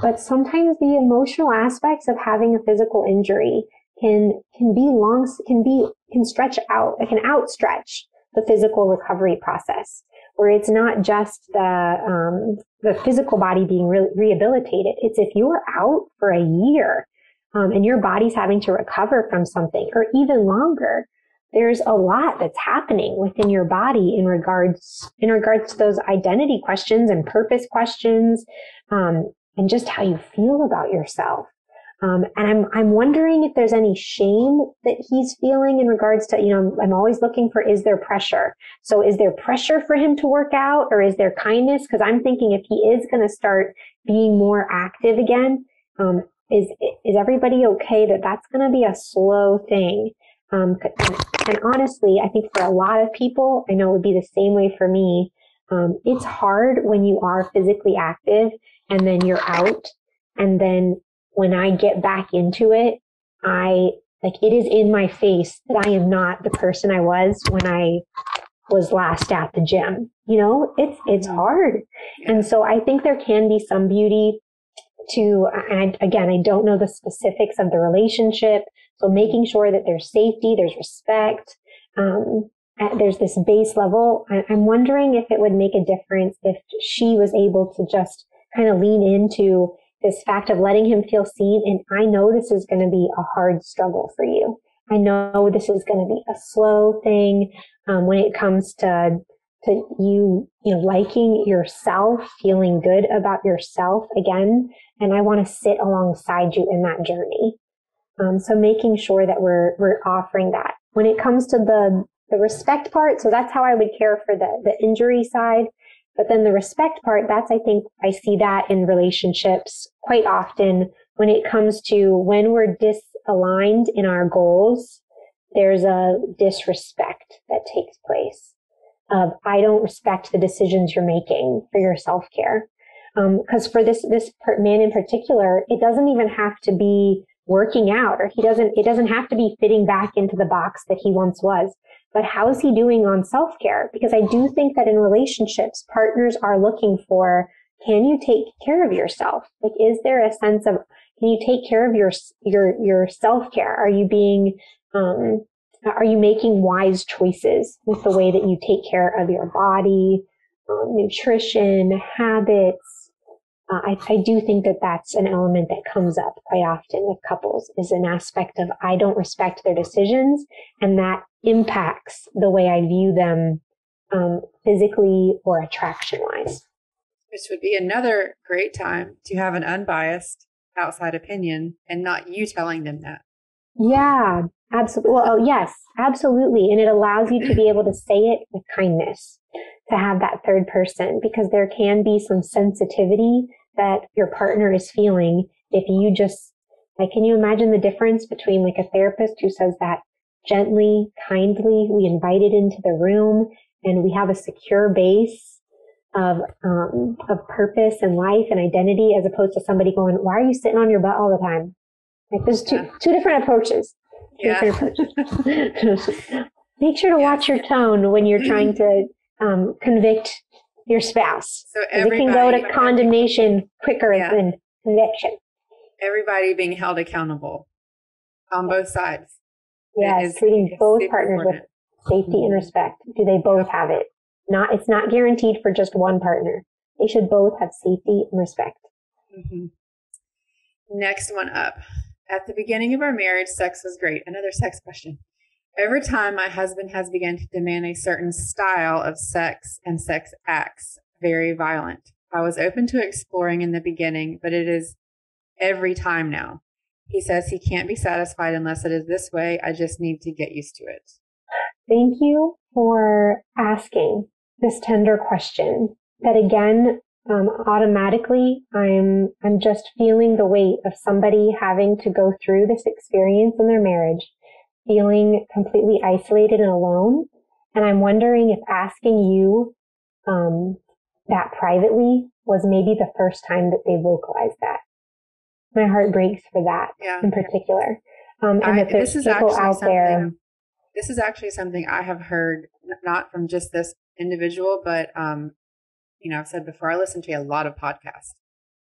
But sometimes the emotional aspects of having a physical injury can stretch out, it can outstretch the physical recovery process, where it's not just the physical body being rehabilitated. It's if you are out for a year, and your body's having to recover from something, or even longer, there's a lot that's happening within your body in regards to those identity questions and purpose questions, and just how you feel about yourself. And I'm wondering if there's any shame that he's feeling in regards to, I'm always looking for, is there pressure? So is there pressure for him to work out, or is there kindness? Because I'm thinking if he is going to start being more active again, is everybody okay that that's going to be a slow thing? And honestly, I think for a lot of people, I know it would be the same way for me. It's hard when you are physically active and then you're out. And then when I get back into it, it is in my face that I am not the person I was when I was last at the gym. It's hard. And so I think there can be some beauty to, and again, I don't know the specifics of the relationship. So making sure that there's safety, there's respect, there's this base level. I'm wondering if it would make a difference if she was able to just kind of lean into this fact of letting him feel seen. And I know this is going to be a hard struggle for you. I know this is going to be a slow thing when it comes to you liking yourself, feeling good about yourself again. And I want to sit alongside you in that journey. So making sure that we're offering that. When it comes to the respect part, so that's how I would care for the injury side. But then the respect part, I think I see that in relationships quite often when it comes to when we're disaligned in our goals, there's a disrespect that takes place of, I don't respect the decisions you're making for your self-care. Because for this man in particular, it doesn't even have to be working out, or it doesn't have to be fitting back into the box that he once was. But how's he doing on self-care? Because I do think that in relationships, partners are looking for, can you take care of yourself? Like, is there a sense of, can you take care of your self-care? Are you making wise choices with the way that you take care of your body, nutrition, habits? I do think that that's an element that comes up quite often with couples, is an aspect of, I don't respect their decisions, and that impacts the way I view them physically or attraction-wise. Which would be another great time to have an unbiased outside opinion and not you telling them that. Yeah, absolutely. Well, yes, absolutely. And it allows you to be able to say it with kindness, to have that third person, because there can be some sensitivity that your partner is feeling if you just, can you imagine the difference between a therapist who says that gently, kindly, we invite it into the room and we have a secure base of purpose and life and identity, as opposed to somebody going, why are you sitting on your butt all the time? There's two different approaches. Make sure to watch your tone when you're trying to convict your spouse. So it can go to condemnation quicker than conviction. Everybody being held accountable on both sides. Yes, treating both partners with safety and respect. Do they both have it? It's not guaranteed for just one partner. They should both have safety and respect. Mm-hmm. Next one up. At the beginning of our marriage, sex was great. Another sex question. Over time, my husband has begun to demand a certain style of sex and sex acts, very violent. I was open to exploring in the beginning, but it is every time now. He says he can't be satisfied unless it is this way. I just need to get used to it. Thank you for asking this tender question. That again, automatically, I'm just feeling the weight of somebody having to go through this experience in their marriage, feeling completely isolated and alone. And I'm wondering if asking you that privately was maybe the first time that they vocalized that. My heart breaks for that in particular. And that there's people out there. this is actually something I have heard, not from just this individual, but, I've said before, I listen to a lot of podcasts,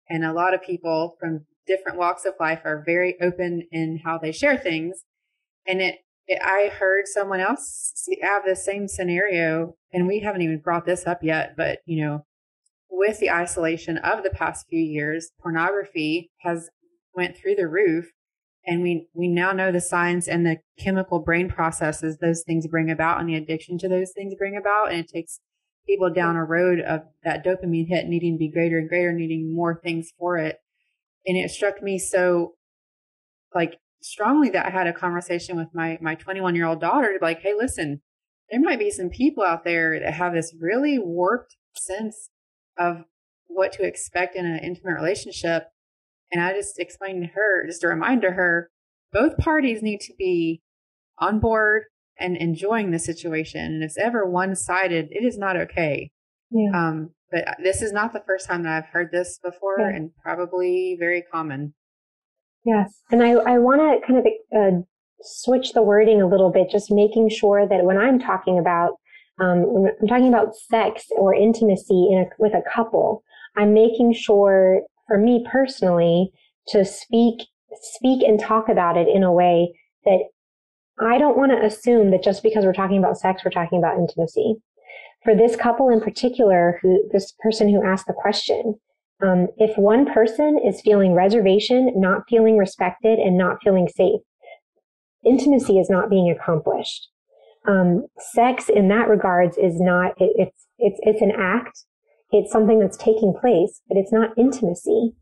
and a lot of people from different walks of life are very open in how they share things. And I heard someone else have the same scenario, and we haven't even brought this up yet, but, with the isolation of the past few years, pornography has went through the roof. And we now know the science and the chemical brain processes those things bring about and the addiction to those things bring about. And it takes people down a road of that dopamine hit needing to be greater and greater, needing more things for it. And it struck me so strongly that I had a conversation with my 21-year-old daughter, like, hey, listen, there might be some people out there that have this really warped sense of what to expect in an intimate relationship. And I just explained to her, just a reminder to her, both parties need to be on board and enjoying the situation. And if it's ever one-sided, it is not okay. Yeah. But this is not the first time that I've heard this before, yeah, and probably very common. Yes. And I want to kind of switch the wording a little bit, just making sure that when I'm talking about sex or intimacy with a couple, I'm making sure, for me personally, to speak and talk about it in a way that I don't want to assume that just because we're talking about sex, we're talking about intimacy. For this couple in particular, this person who asked the question, if one person is feeling reservation, not feeling respected, and not feeling safe, intimacy is not being accomplished. Sex in that regards is not, it's an act. It's something that's taking place, but it's not intimacy.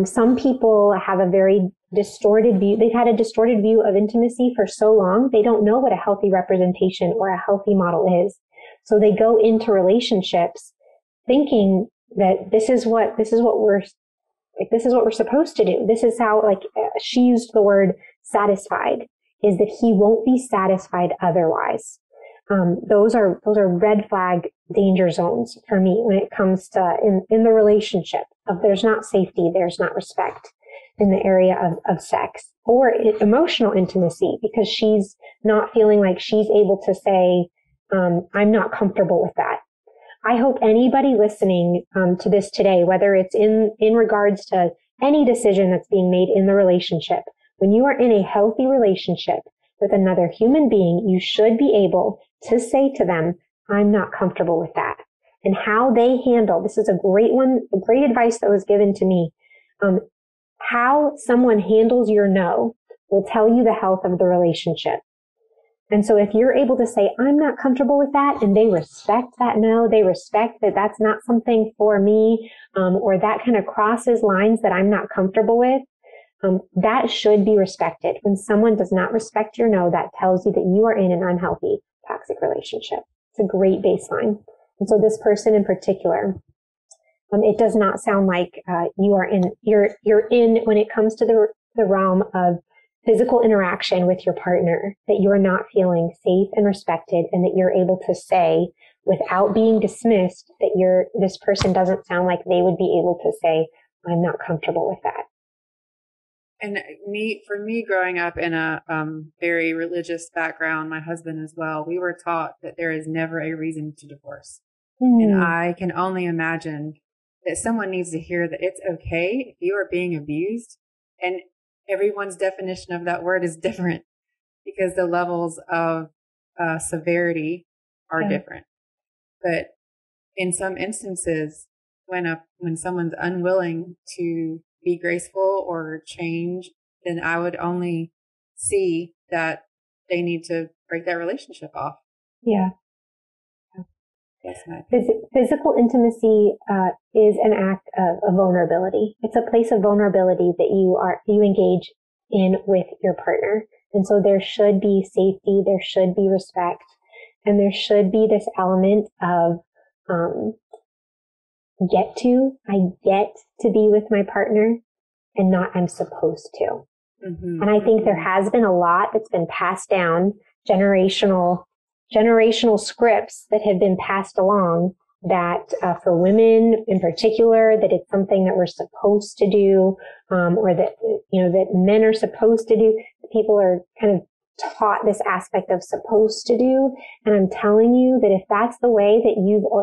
Some people have a very distorted view. They've had a distorted view of intimacy for so long, they don't know what a healthy representation or a healthy model is. So they go into relationships thinking that this is what we're supposed to do. This is how, she used the word satisfied, is that he won't be satisfied otherwise. Those are red flag danger zones for me when it comes to in the relationship of there's not safety, there's not respect in the area of sex or emotional intimacy, because she's not feeling like she's able to say, I'm not comfortable with that. I hope anybody listening to this today, whether it's in regards to any decision that's being made in the relationship, when you are in a healthy relationship with another human being, you should be able to say to them, I'm not comfortable with that. And how they handle, this is a great one, a great advice that was given to me. How someone handles your no will tell you the health of the relationship. And so if you're able to say, I'm not comfortable with that, and they respect that no, they respect that that's not something for me, or that kind of crosses lines that I'm not comfortable with, that should be respected. When someone does not respect your no, that tells you that you are in an unhealthy, toxic relationship. It's a great baseline. And so this person in particular, it does not sound like you're in when it comes to the realm of physical interaction with your partner, that you're not feeling safe and respected, and that you're able to say without being dismissed that this person doesn't sound like they would be able to say, I'm not comfortable with that. And for me growing up in a very religious background, my husband as well, we were taught that there is never a reason to divorce. And I can only imagine that someone needs to hear that it's okay if you are being abused. And everyone's definition of that word is different because the levels of severity are different. But in some instances, when someone's unwilling to be graceful or change, then I would only see that they need to break that relationship off. Yeah. Yes, physical intimacy is an act of vulnerability. It's a place of vulnerability that you engage in with your partner. And so there should be safety, there should be respect, and there should be this element of I get to be with my partner, and not I'm supposed to. Mm-hmm. And I think there has been a lot that's been passed down, generational scripts that have been passed along, that for women in particular, that it's something that we're supposed to do, or that that men are supposed to do. People are kind of taught this aspect of supposed to do. And I'm telling you that if that's the way that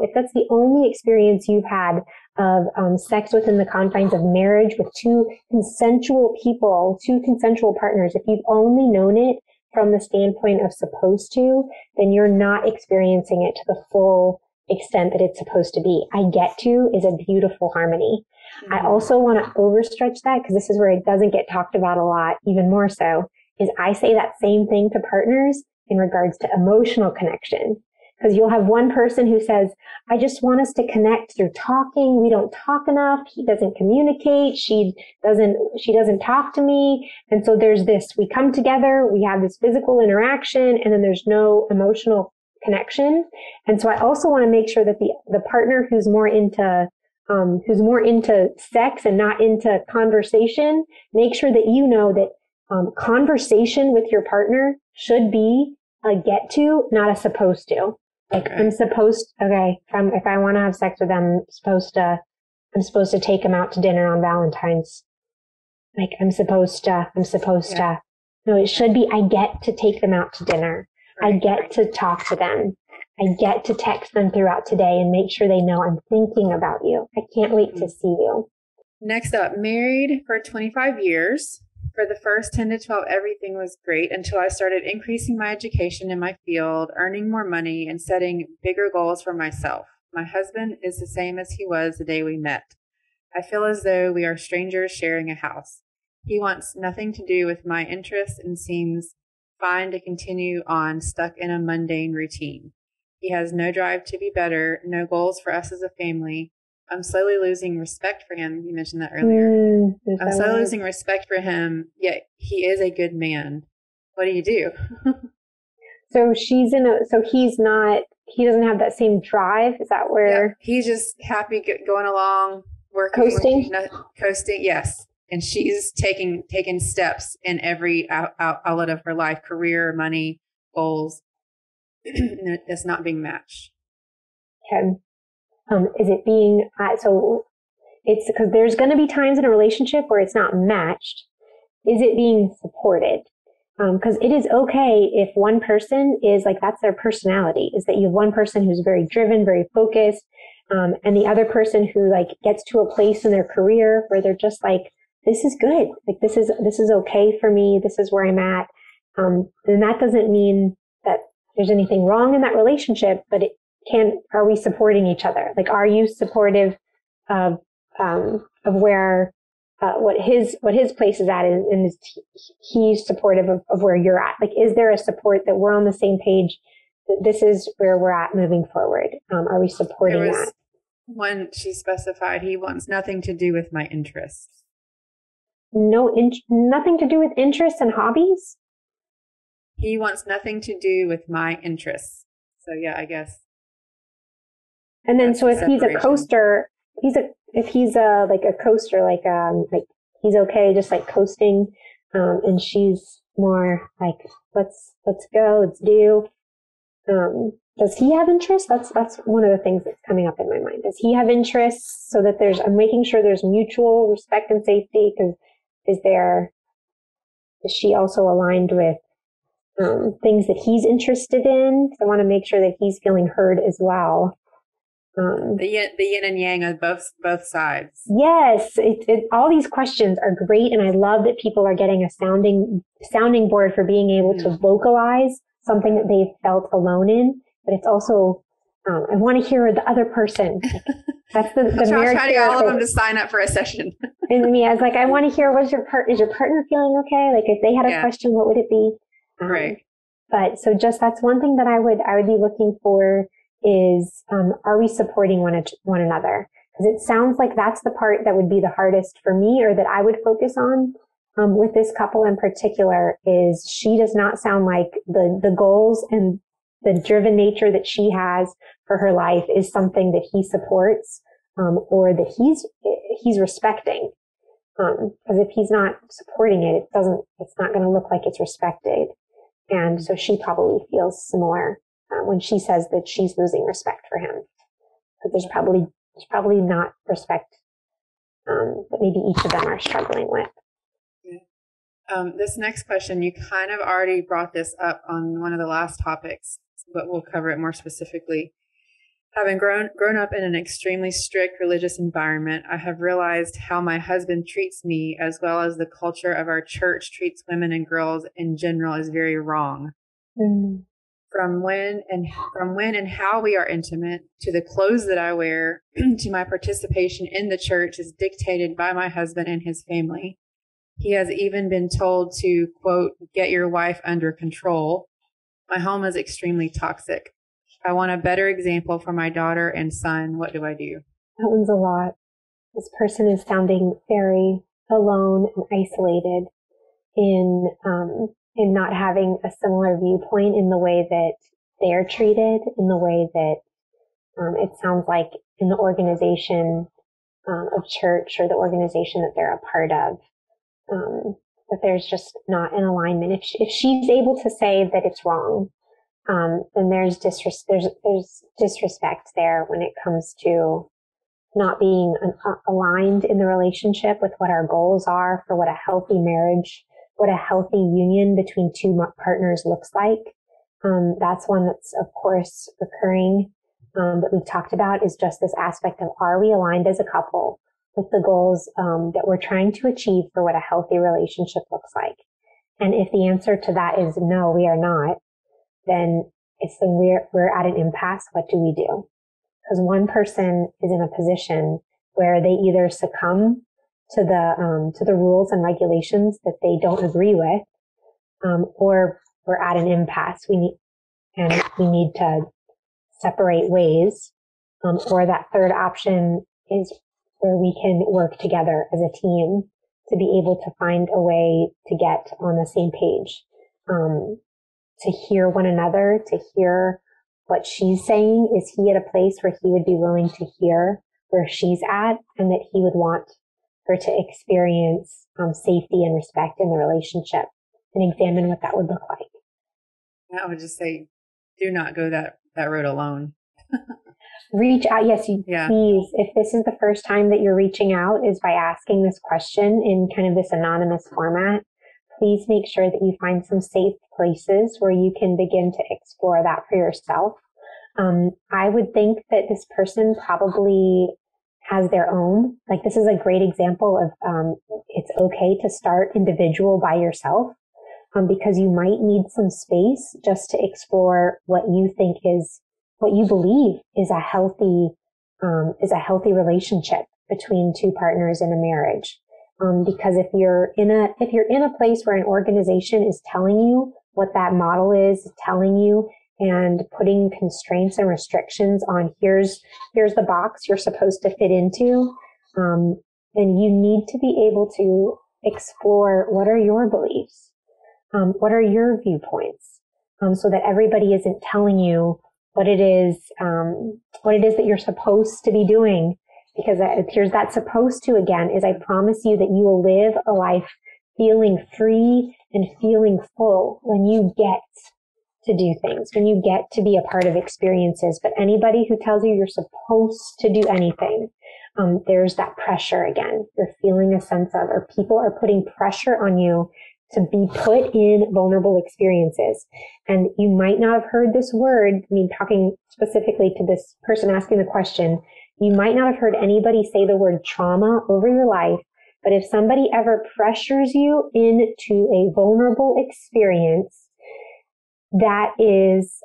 if that's the only experience you've had of sex within the confines of marriage with two consensual people, two consensual partners, if you've only known it from the standpoint of supposed to, then you're not experiencing it to the full extent that it's supposed to be. I get to is a beautiful harmony. Mm-hmm. I also want to overstretch that, because this is where it doesn't get talked about a lot, even more so, is I say that same thing to partners in regards to emotional connection. Because you'll have one person who says, I just want us to connect through talking. We don't talk enough. He doesn't communicate. She doesn't talk to me. And so there's this, we come together, we have this physical interaction, and then there's no emotional connection. And so I also want to make sure that the partner who's more into sex and not into conversation, make sure that you know that conversation with your partner should be a get to, not a supposed to. Like, okay. If I want to have sex with them, I'm supposed to take them out to dinner on Valentine's. Like, I'm supposed to. No, it should be, I get to take them out to dinner. Right. I get to talk to them. I get to text them throughout today and make sure they know I'm thinking about you. I can't wait to see you. Next up, married for 25 years. For the first 10 to 12, everything was great until I started increasing my education in my field, earning more money, and setting bigger goals for myself. My husband is the same as he was the day we met. I feel as though we are strangers sharing a house. He wants nothing to do with my interests and seems fine to continue on stuck in a mundane routine. He has no drive to be better, no goals for us as a family. I'm slowly losing respect for him. You mentioned that earlier. I'm slowly losing respect for him, yet he is a good man. What do you do? So he doesn't have that same drive. Is that where? Yeah, he's just happy going along, working. Coasting, yes. And she's taking steps in every outlet of her life, career, money, goals. It's not being matched. Okay. Is it being, so it's because there's going to be times in a relationship where it's not matched. Is it being supported? Because it is okay if one person is like, that's their personality, is that you have one person who's very driven, very focused, and the other person who like gets to a place in their career where they're just like, this is good. Like, this is okay for me. This is where I'm at. Then that doesn't mean that there's anything wrong in that relationship, but are we supporting each other? Like, are you supportive of where, what his place is at, and is he's supportive of where you're at? Like, is there a support that we're on the same page, that this is where we're at moving forward? Are we supporting that? When she specified he wants nothing to do with my interests. Nothing to do with interests and hobbies? He wants nothing to do with my interests. So yeah, I guess. And then, so if he's a coaster, he's okay, just like coasting, and she's more like, let's go, let's do. Does he have interests? That's one of the things that's coming up in my mind. Does he have interests so that I'm making sure there's mutual respect and safety? Because is she also aligned with things that he's interested in? So I want to make sure that he's feeling heard as well. The yin and yang of both sides. Yes, all these questions are great, and I love that people are getting a sounding board for being able to vocalize something that they've felt alone in. But it's also, I want to hear the other person. That's the marriage. Trying to get all of them to sign up for a session. And me, I was like, I want to hear, is your partner feeling okay? Like, if they had a question, what would it be? Right. But so that's one thing that I would be looking for is, are we supporting one another? Because it sounds like that's the part that would be the hardest for me, or that I would focus on with this couple in particular, is she does not sound like the goals and the driven nature that she has for her life is something that he supports, or that he's respecting. Because if he's not supporting it, it's not going to look like it's respected. And so she probably feels similar when she says that she's losing respect for him. But there's probably not respect that maybe each of them are struggling with. This next question, you kind of already brought this up on one of the last topics, but we'll cover it more specifically. Having grown up in an extremely strict religious environment, I have realized how my husband treats me, as well as the culture of our church treats women and girls in general, is very wrong. Mm. From when and how we are intimate, to the clothes that I wear, to my participation in the church, is dictated by my husband and his family. He has even been told to, quote, get your wife under control. My home is extremely toxic. I want a better example for my daughter and son. What do I do? That one's a lot. This person is sounding very alone and isolated in not having a similar viewpoint in the way that they're treated, in the way that it sounds like in the organization of church or the organization that they're a part of. That there's just not an alignment. If she's able to say that it's wrong, then there's disrespect there when it comes to not being aligned in the relationship with what our goals are for what a healthy marriage, what a healthy union between two partners looks like. That's one that's, of course, recurring that we've talked about, is just this aspect of, are we aligned as a couple with the goals that we're trying to achieve for what a healthy relationship looks like? And if the answer to that is no, we are not, then we're at an impasse. What do we do? Because one person is in a position where they either succumb to the rules and regulations that they don't agree with, or we're at an impasse. We need to separate ways, or that third option is where we can work together as a team to be able to find a way to get on the same page, to hear one another, to hear what she's saying. Is he at a place where he would be willing to hear where she's at, and that he would want her to experience safety and respect in the relationship, and examine what that would look like? I would just say, do not go that road alone. Reach out. Yes, please. If this is the first time that you're reaching out, is by asking this question in kind of this anonymous format, please make sure that you find some safe places where you can begin to explore that for yourself. I would think that this person probably has their own, like, this is a great example of, it's okay to start individual by yourself, because you might need some space just to explore what you think is, what you believe is a healthy relationship between two partners in a marriage. Because if you're in a place where an organization is telling you what that model is telling you, and putting constraints and restrictions on, here's the box you're supposed to fit into, then you need to be able to explore, what are your beliefs? What are your viewpoints? So that everybody isn't telling you what it is that you're supposed to be doing. Because here's that supposed to again, is I promise you that you will live a life feeling free and feeling full when you get to do things, when you get to be a part of experiences. But anybody who tells you you're supposed to do anything, there's that pressure again. You're feeling a sense of, or people are putting pressure on you to be put in vulnerable experiences. And you might not have heard this word. I mean, talking specifically to this person asking the question, you might not have heard anybody say the word trauma over your life, but if somebody ever pressures you into a vulnerable experience, that is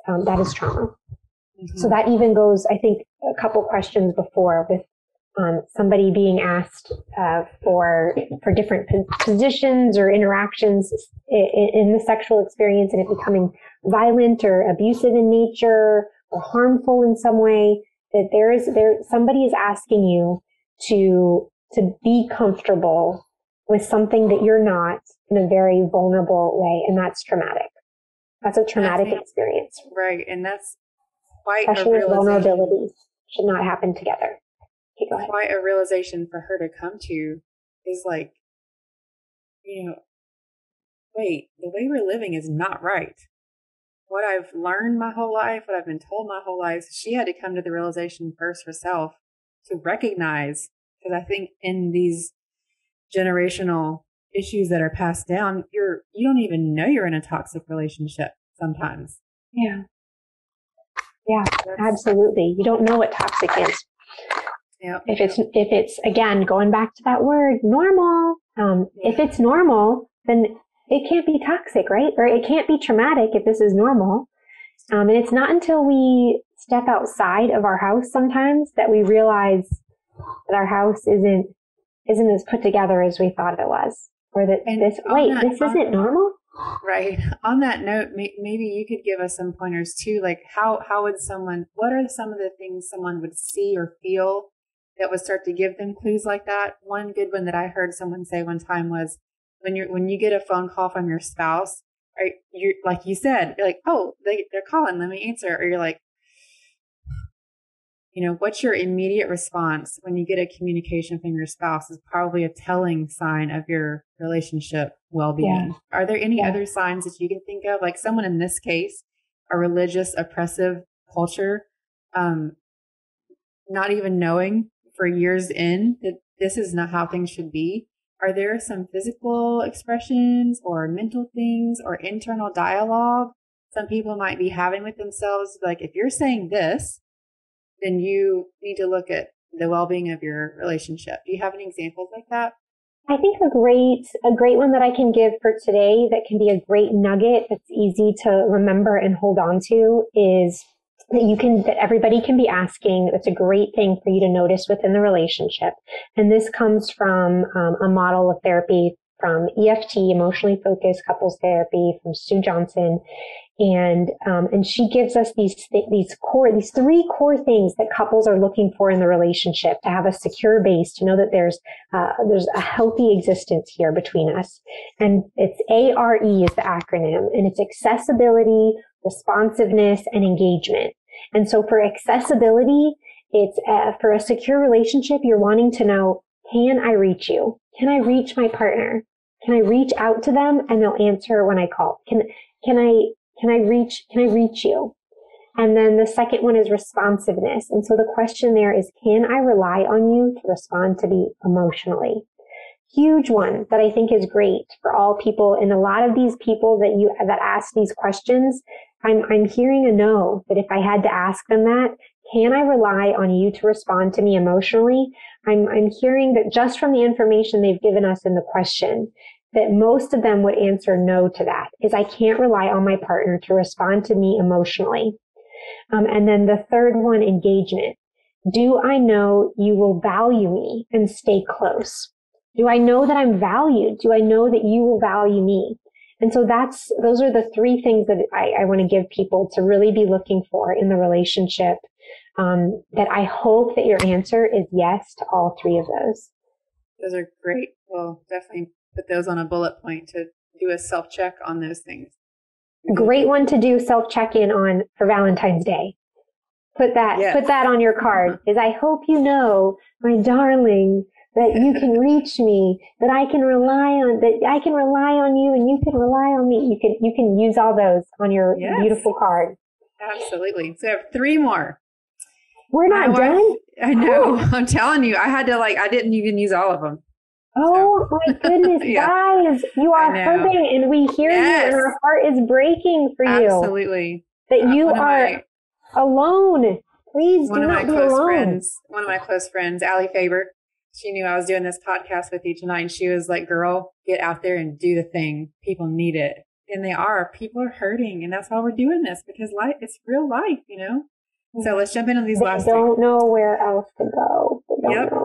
trauma. Mm-hmm. So that even goes, I think, a couple questions before, with somebody being asked for different positions or interactions in the sexual experience, and it becoming violent or abusive in nature or harmful in some way. That somebody is asking you to be comfortable with something that you're not, in a very vulnerable way, and that's traumatic. That's a traumatic experience, right? And that's quite especially a vulnerability should not happen together. Okay, go ahead. Quite a realization for her to come to is like, wait, the way we're living is not right. What I've learned my whole life, what I've been told my whole life, she had to come to the realization first herself to recognize, because I think in these generational issues that are passed down, you don't even know you're in a toxic relationship sometimes. Yeah. Yeah, absolutely. You don't know what toxic is. Yeah. If it's again, going back to that word, normal, if it's normal, then it can't be toxic, right? Or it can't be traumatic if this is normal. And it's not until we step outside of our house sometimes that we realize that our house isn't as put together as we thought it was. Or that this isn't normal? Right. On that note, maybe you could give us some pointers too. Like what are some of the things someone would see or feel that would start to give them clues like that? One good one that I heard someone say one time was when you get a phone call from your spouse, you're like you said, you're like, oh, they're calling, let me answer. Or you're like, what's your immediate response when you get a communication from your spouse is probably a telling sign of your relationship well-being. Yeah. Are there any other signs that you can think of? Like someone in this case, a religious, oppressive culture, not even knowing for years in that this is not how things should be. Are there some physical expressions or mental things or internal dialogue some people might be having with themselves? Like, if you're saying this, then you need to look at the well-being of your relationship. Do you have any examples like that? I think a great one that I can give for today that can be a great nugget that's easy to remember and hold on to is that everybody can be asking. It's a great thing for you to notice within the relationship. And this comes from a model of therapy from EFT, emotionally focused couples therapy, from Sue Johnson. And she gives us these three core things that couples are looking for in the relationship to have a secure base, to know that there's a healthy existence here between us. And it's ARE is the acronym, and it's accessibility, responsiveness, and engagement. And so for accessibility, it's for a secure relationship, you're wanting to know, can I reach you? Can I reach my partner? Can I reach out to them and they'll answer when I call? Can I reach you? And then the second one is responsiveness. And so the question there is, can I rely on you to respond to me emotionally? Huge one that I think is great for all people. And a lot of these people that ask these questions, I'm hearing a no, that if I had to ask them that, can I rely on you to respond to me emotionally? I'm hearing that just from the information they've given us in the question, that most of them would answer no to that, is I can't rely on my partner to respond to me emotionally. And then the third one, engagement. Do I know you will value me and stay close? Do I know that I'm valued? Do I know that you will value me? And so those are the three things that I want to give people to really be looking for in the relationship. That I hope that your answer is yes to all three of those. Those are great. Well, definitely put those on a bullet point to do a self-check on those things. Great one to do self-check-in on for Valentine's Day. Put that on your card. Is I hope you know, my darling, that you can reach me, that I can rely on you and you can rely on me. You can use all those on your beautiful card. Absolutely. So I have three more. We're not done? I know. I'm telling you, I didn't even use all of them. Oh my goodness, guys, you are hurting and we hear you and our heart is breaking for you. Absolutely. That you are alone. Please do not be alone. One of my close friends, Allie Faber, she knew I was doing this podcast with you tonight and she was like, girl, get out there and do the thing. People need it. And they are. People are hurting. And that's why we're doing this, because it's real life, So let's jump into these last things. Don't know where else to go.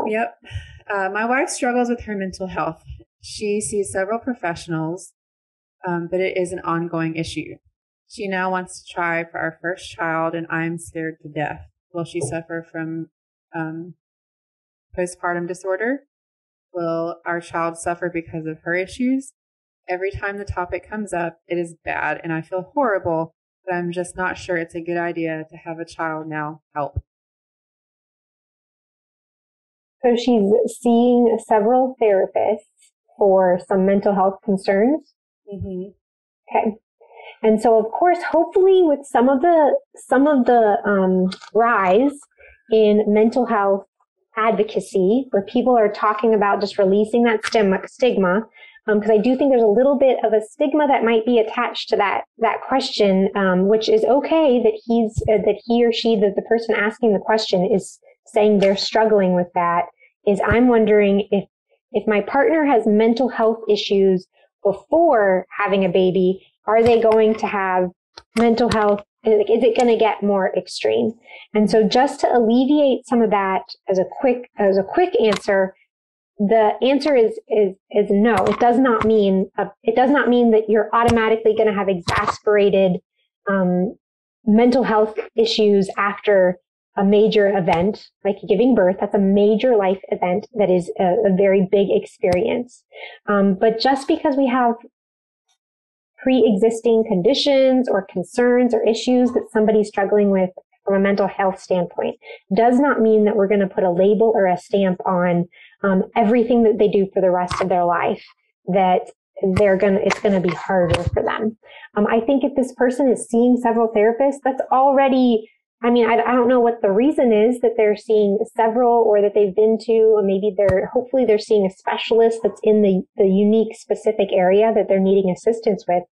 Yep. My wife struggles with her mental health. She sees several professionals, but it is an ongoing issue. She now wants to try for our first child, and I'm scared to death. Will she suffer from postpartum disorder? Will our child suffer because of her issues? Every time the topic comes up, it is bad, and I feel horrible, but I'm just not sure it's a good idea to have a child now. Help. So she's seeing several therapists for some mental health concerns. Mm-hmm. Okay. And so, of course, hopefully with some of the rise in mental health advocacy, where people are talking about just releasing that stigma, Because I do think there's a little bit of a stigma that might be attached to that question, which is okay that he or she, that the person asking the question is saying they're struggling with that. Is I'm wondering if my partner has mental health issues before having a baby, are they going to have mental health? Like, is it going to get more extreme? And so just to alleviate some of that as a quick answer, the answer is no. It does not mean that you're automatically going to have exasperated mental health issues after a major event like giving birth. That's a major life event that is a very big experience. But just because we have pre-existing conditions or concerns or issues that somebody's struggling with from a mental health standpoint does not mean that we're going to put a label or a stamp on everything that they do for the rest of their life, that it's going to be harder for them. I think if this person is seeing several therapists, that's already, I don't know what the reason is that they're seeing several, or that they've been to, or maybe hopefully they're seeing a specialist that's in the unique specific area that they're needing assistance with.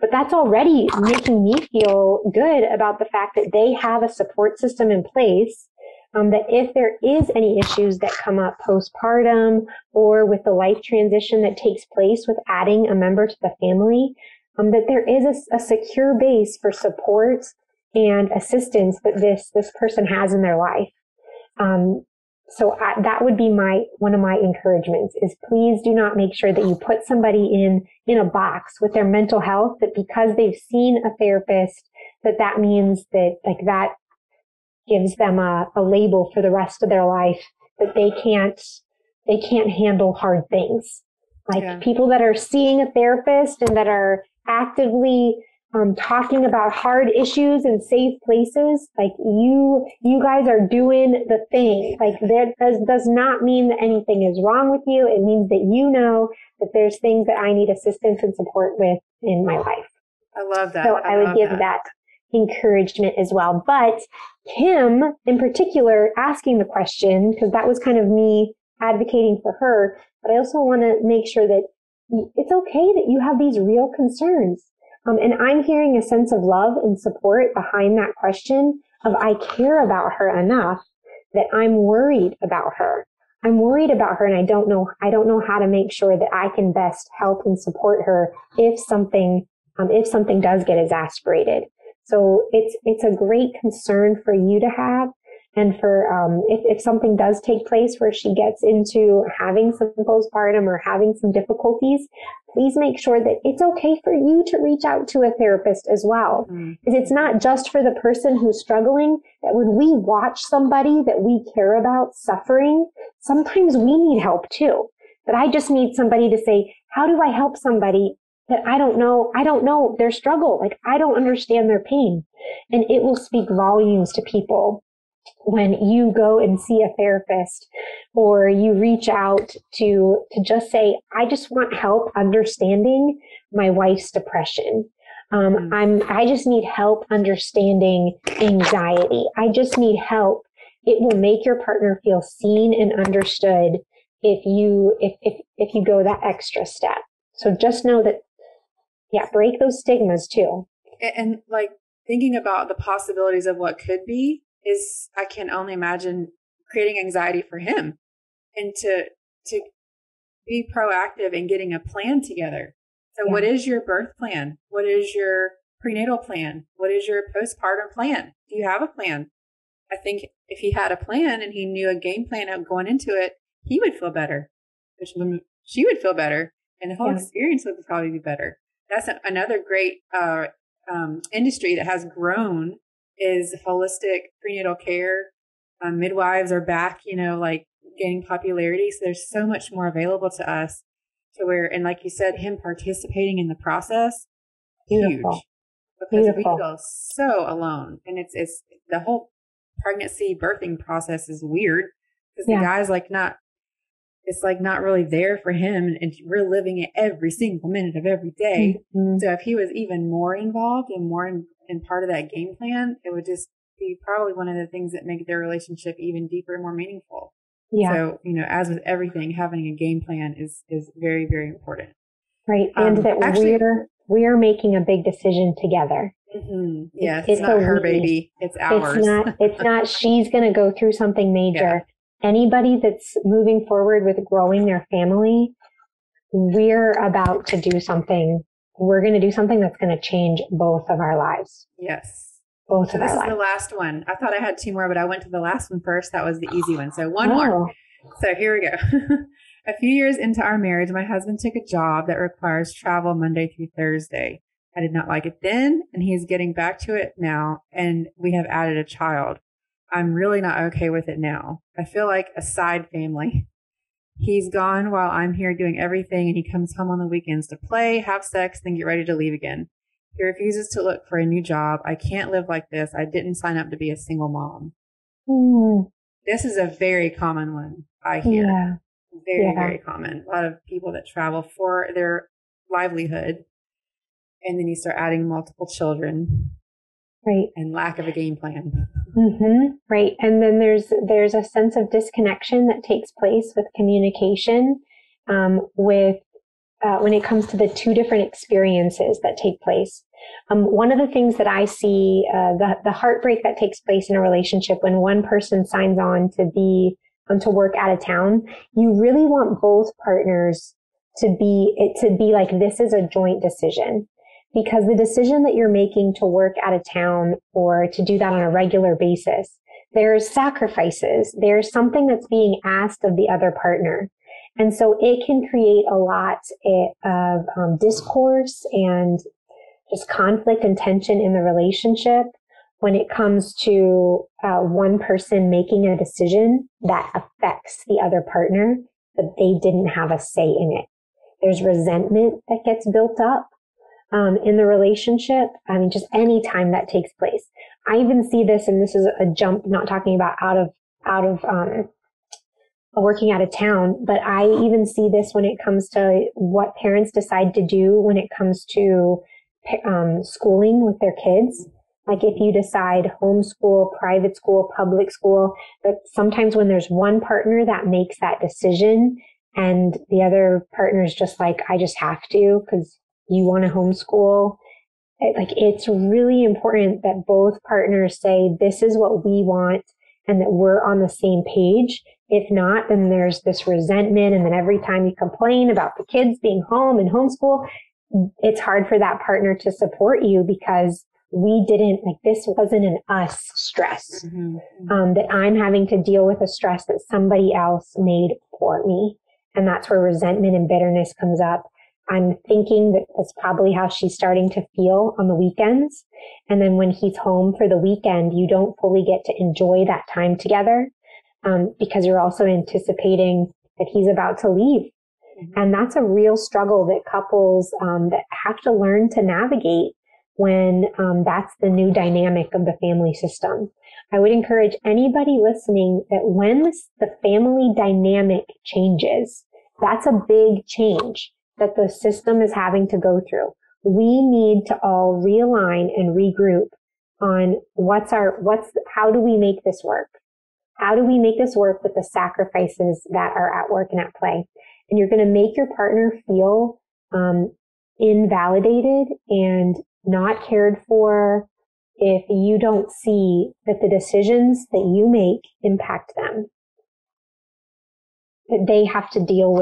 But that's already making me feel good about the fact that they have a support system in place, that if there is any issues that come up postpartum or with the life transition that takes place with adding a member to the family, that there is a secure base for support and assistance that this person has in their life. So that would be one of my encouragements is please do not make sure that you put somebody in a box with their mental health, that because they've seen a therapist, that means that that gives them a label for the rest of their life, that they can't handle hard things. People that are seeing a therapist and that are actively talking about hard issues in safe places, you guys are doing the thing. That does not mean that anything is wrong with you. It means that you know that there's things that I need assistance and support with in my life. I love that. So I would give that encouragement as well. But Kim, in particular, asking the question, because that was kind of me advocating for her, but I also want to make sure that it's okay that you have these real concerns. And I'm hearing a sense of love and support behind that question of I care about her enough that I'm worried about her. I'm worried about her, and I don't know how to make sure that I can best help and support her if something does get exasperated. So it's a great concern for you to have. And for if something does take place where she gets into having some postpartum or having some difficulties, please make sure that it's okay for you to reach out to a therapist as well. Because it's not just for the person who's struggling, that when we watch somebody that we care about suffering, sometimes we need help too. That I just need somebody to say, how do I help somebody that I don't know their struggle. I don't understand their pain. And it will speak volumes to people when you go and see a therapist, or you reach out to just say, I just want help understanding my wife's depression. I just need help understanding anxiety. I just need help. It will make your partner feel seen and understood if you go that extra step. So just know that, break those stigmas too. And thinking about the possibilities of what could be is, I can only imagine creating anxiety for him, and to be proactive in getting a plan together. So what is your birth plan? What is your prenatal plan? What is your postpartum plan? Do you have a plan? I think if he had a plan and he knew a game plan of going into it, he would feel better, which she would feel better, and the whole experience would probably be better. That's another great industry that has grown, is holistic prenatal care. Midwives are back, gaining popularity. So there's so much more available to us, to where, and like you said, him participating in the process, Beautiful. huge, because we feel so alone. And it's the whole pregnancy birthing process is weird, because the guy's not really there for him, and we're living it every single minute of every day. Mm-hmm. So if he was even more involved and more in part of that game plan, it would just be probably one of the things that make their relationship even deeper and more meaningful. Yeah. So, as with everything, having a game plan is very, very important. Right. And that actually, we're making a big decision together. Mm-hmm. Yes, it's not her baby. It's ours. It's not she's going to go through something major. Yeah. Anybody that's moving forward with growing their family, we're about to do something. We're going to do something that's going to change both of our lives. Yes. Both so of our lives. This is the last one. I thought I had two more, but I went to the last one first. That was the easy one. So one more. So here we go. A few years into our marriage, my husband took a job that requires travel Monday through Thursday. I did not like it then, and he's getting back to it now, and we have added a child. I'm really not okay with it now. I feel like a side family. He's gone while I'm here doing everything, and he comes home on the weekends to play, have sex, then get ready to leave again. He refuses to look for a new job. I can't live like this. I didn't sign up to be a single mom. This is a very common one, I hear. Yeah. Very common. A lot of people that travel for their livelihood, and then you start adding multiple children. Right. And lack of a game plan. Mm-hmm. Right. And then there's a sense of disconnection that takes place with communication, when it comes to the two different experiences that take place. One of the things that I see, the heartbreak that takes place in a relationship when one person signs on to work out of town, you really want both partners to be like, this is a joint decision. Because the decision that you're making to work out of town or to do that on a regular basis, there's sacrifices. There's something that's being asked of the other partner. And so it can create a lot of discourse and just conflict and tension in the relationship when it comes to one person making a decision that affects the other partner, but they didn't have a say in it. There's resentment that gets built up in the relationship. I mean, just any time that takes place. I even see this, and this is a jump, not talking about out of working out of town, but I even see this when it comes to what parents decide to do when it comes to schooling with their kids. Like if you decide homeschool, private school, public school, but sometimes when there's one partner that makes that decision and the other partner is just like, I just have to because you want to homeschool. It's really important that both partners say, this is what we want and that we're on the same page. If not, then there's this resentment. And then every time you complain about the kids being home and homeschool, it's hard for that partner to support you because this wasn't an us stress, that I'm having to deal with a stress that somebody else made for me. And that's where resentment and bitterness comes up. I'm thinking that that's probably how she's starting to feel on the weekends. And then when he's home for the weekend, you don't fully get to enjoy that time together because you're also anticipating that he's about to leave. And that's a real struggle that couples that have to learn to navigate when that's the new dynamic of the family system. I would encourage anybody listening that when the family dynamic changes, that's a big change that the system is having to go through. We need to all realign and regroup on how do we make this work? How do we make this work with the sacrifices that are at work and at play? And you're going to make your partner feel invalidated and not cared for if you don't see that the decisions that you make impact them. That they have to deal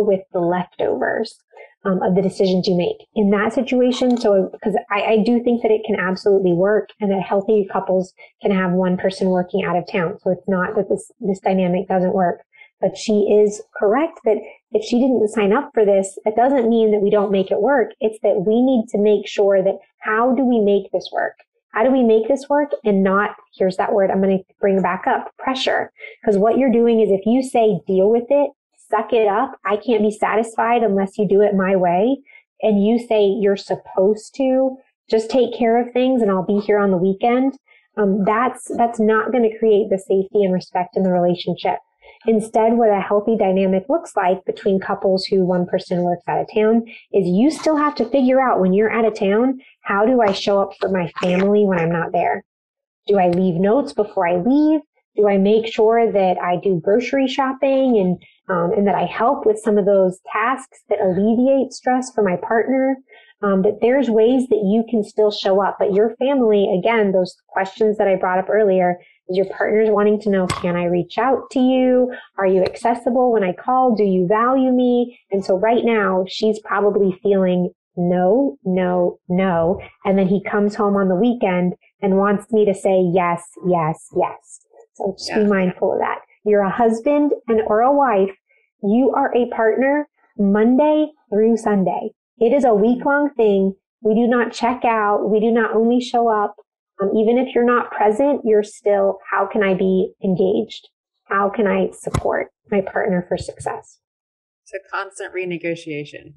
with the leftovers of the decisions you make in that situation. So, because I do think that it can absolutely work and that healthy couples can have one person working out of town. So it's not that this dynamic doesn't work, but she is correct that if she didn't sign up for this, it doesn't mean that we don't make it work. It's that we need to make sure that how do we make this work? How do we make this work and not, here's that word I'm going to bring back up, pressure. Because what you're doing is if you say deal with it, suck it up, I can't be satisfied unless you do it my way, and you say you're supposed to just take care of things and I'll be here on the weekend, that's not going to create the safety and respect in the relationship. Instead, what a healthy dynamic looks like between couples who one person works out of town is you still have to figure out when you're out of town, how do I show up for my family when I'm not there? Do I leave notes before I leave? Do I make sure that I do grocery shopping and that I help with some of those tasks that alleviate stress for my partner? That there's ways that you can still show up, but your family, again, those questions that I brought up earlier, is your partner's wanting to know, can I reach out to you? Are you accessible when I call? Do you value me? And so right now she's probably feeling no, no, no. And then he comes home on the weekend and wants me to say yes, yes, yes. So just be mindful of that. You're a husband or a wife. You are a partner Monday through Sunday. It is a week-long thing. We do not check out. We do not only show up. Even if you're not present, you're still, how can I be engaged? How can I support my partner for success? It's a constant renegotiation.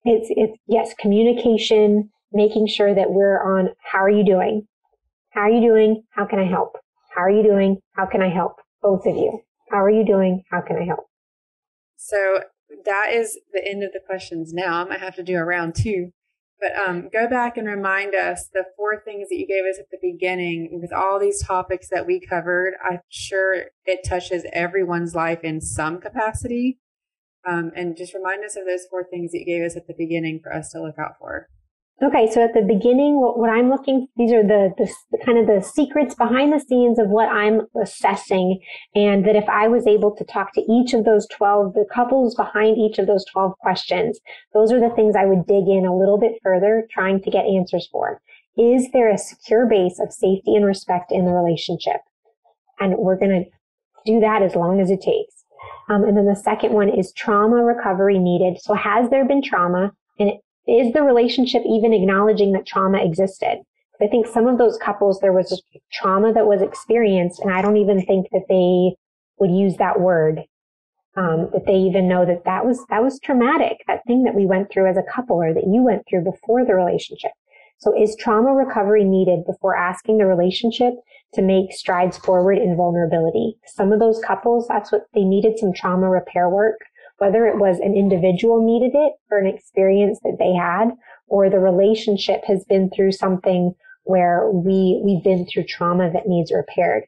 It's yes, communication, making sure that we're on, how are you doing? How are you doing? How can I help? How are you doing? How can I help? Both of you. How are you doing? How can I help? So that is the end of the questions now. I might have to do a round two. But go back and remind us the 4 things that you gave us at the beginning with all these topics that we covered. I'm sure it touches everyone's life in some capacity. And just remind us of those 4 things that you gave us at the beginning for us to look out for. Okay, so at the beginning, what I'm looking, these are the kind of the secrets behind the scenes of what I'm assessing. And that if I was able to talk to each of those 12, the couples behind each of those 12 questions, those are the things I would dig in a little bit further, trying to get answers for. Is there a secure base of safety and respect in the relationship? And we're going to do that as long as it takes. And then the second one is trauma recovery needed. So has there been trauma? And is the relationship even acknowledging that trauma existed? I think some of those couples, there was trauma that was experienced, and I don't even think that they would use that word, that they even know that was traumatic, that thing that we went through as a couple or that you went through before the relationship. So is trauma recovery needed before asking the relationship to make strides forward in vulnerability? Some of those couples, that's what they needed, some trauma repair work. Whether it was an individual needed it for an experience that they had, or the relationship has been through something where we've been through trauma that needs repaired.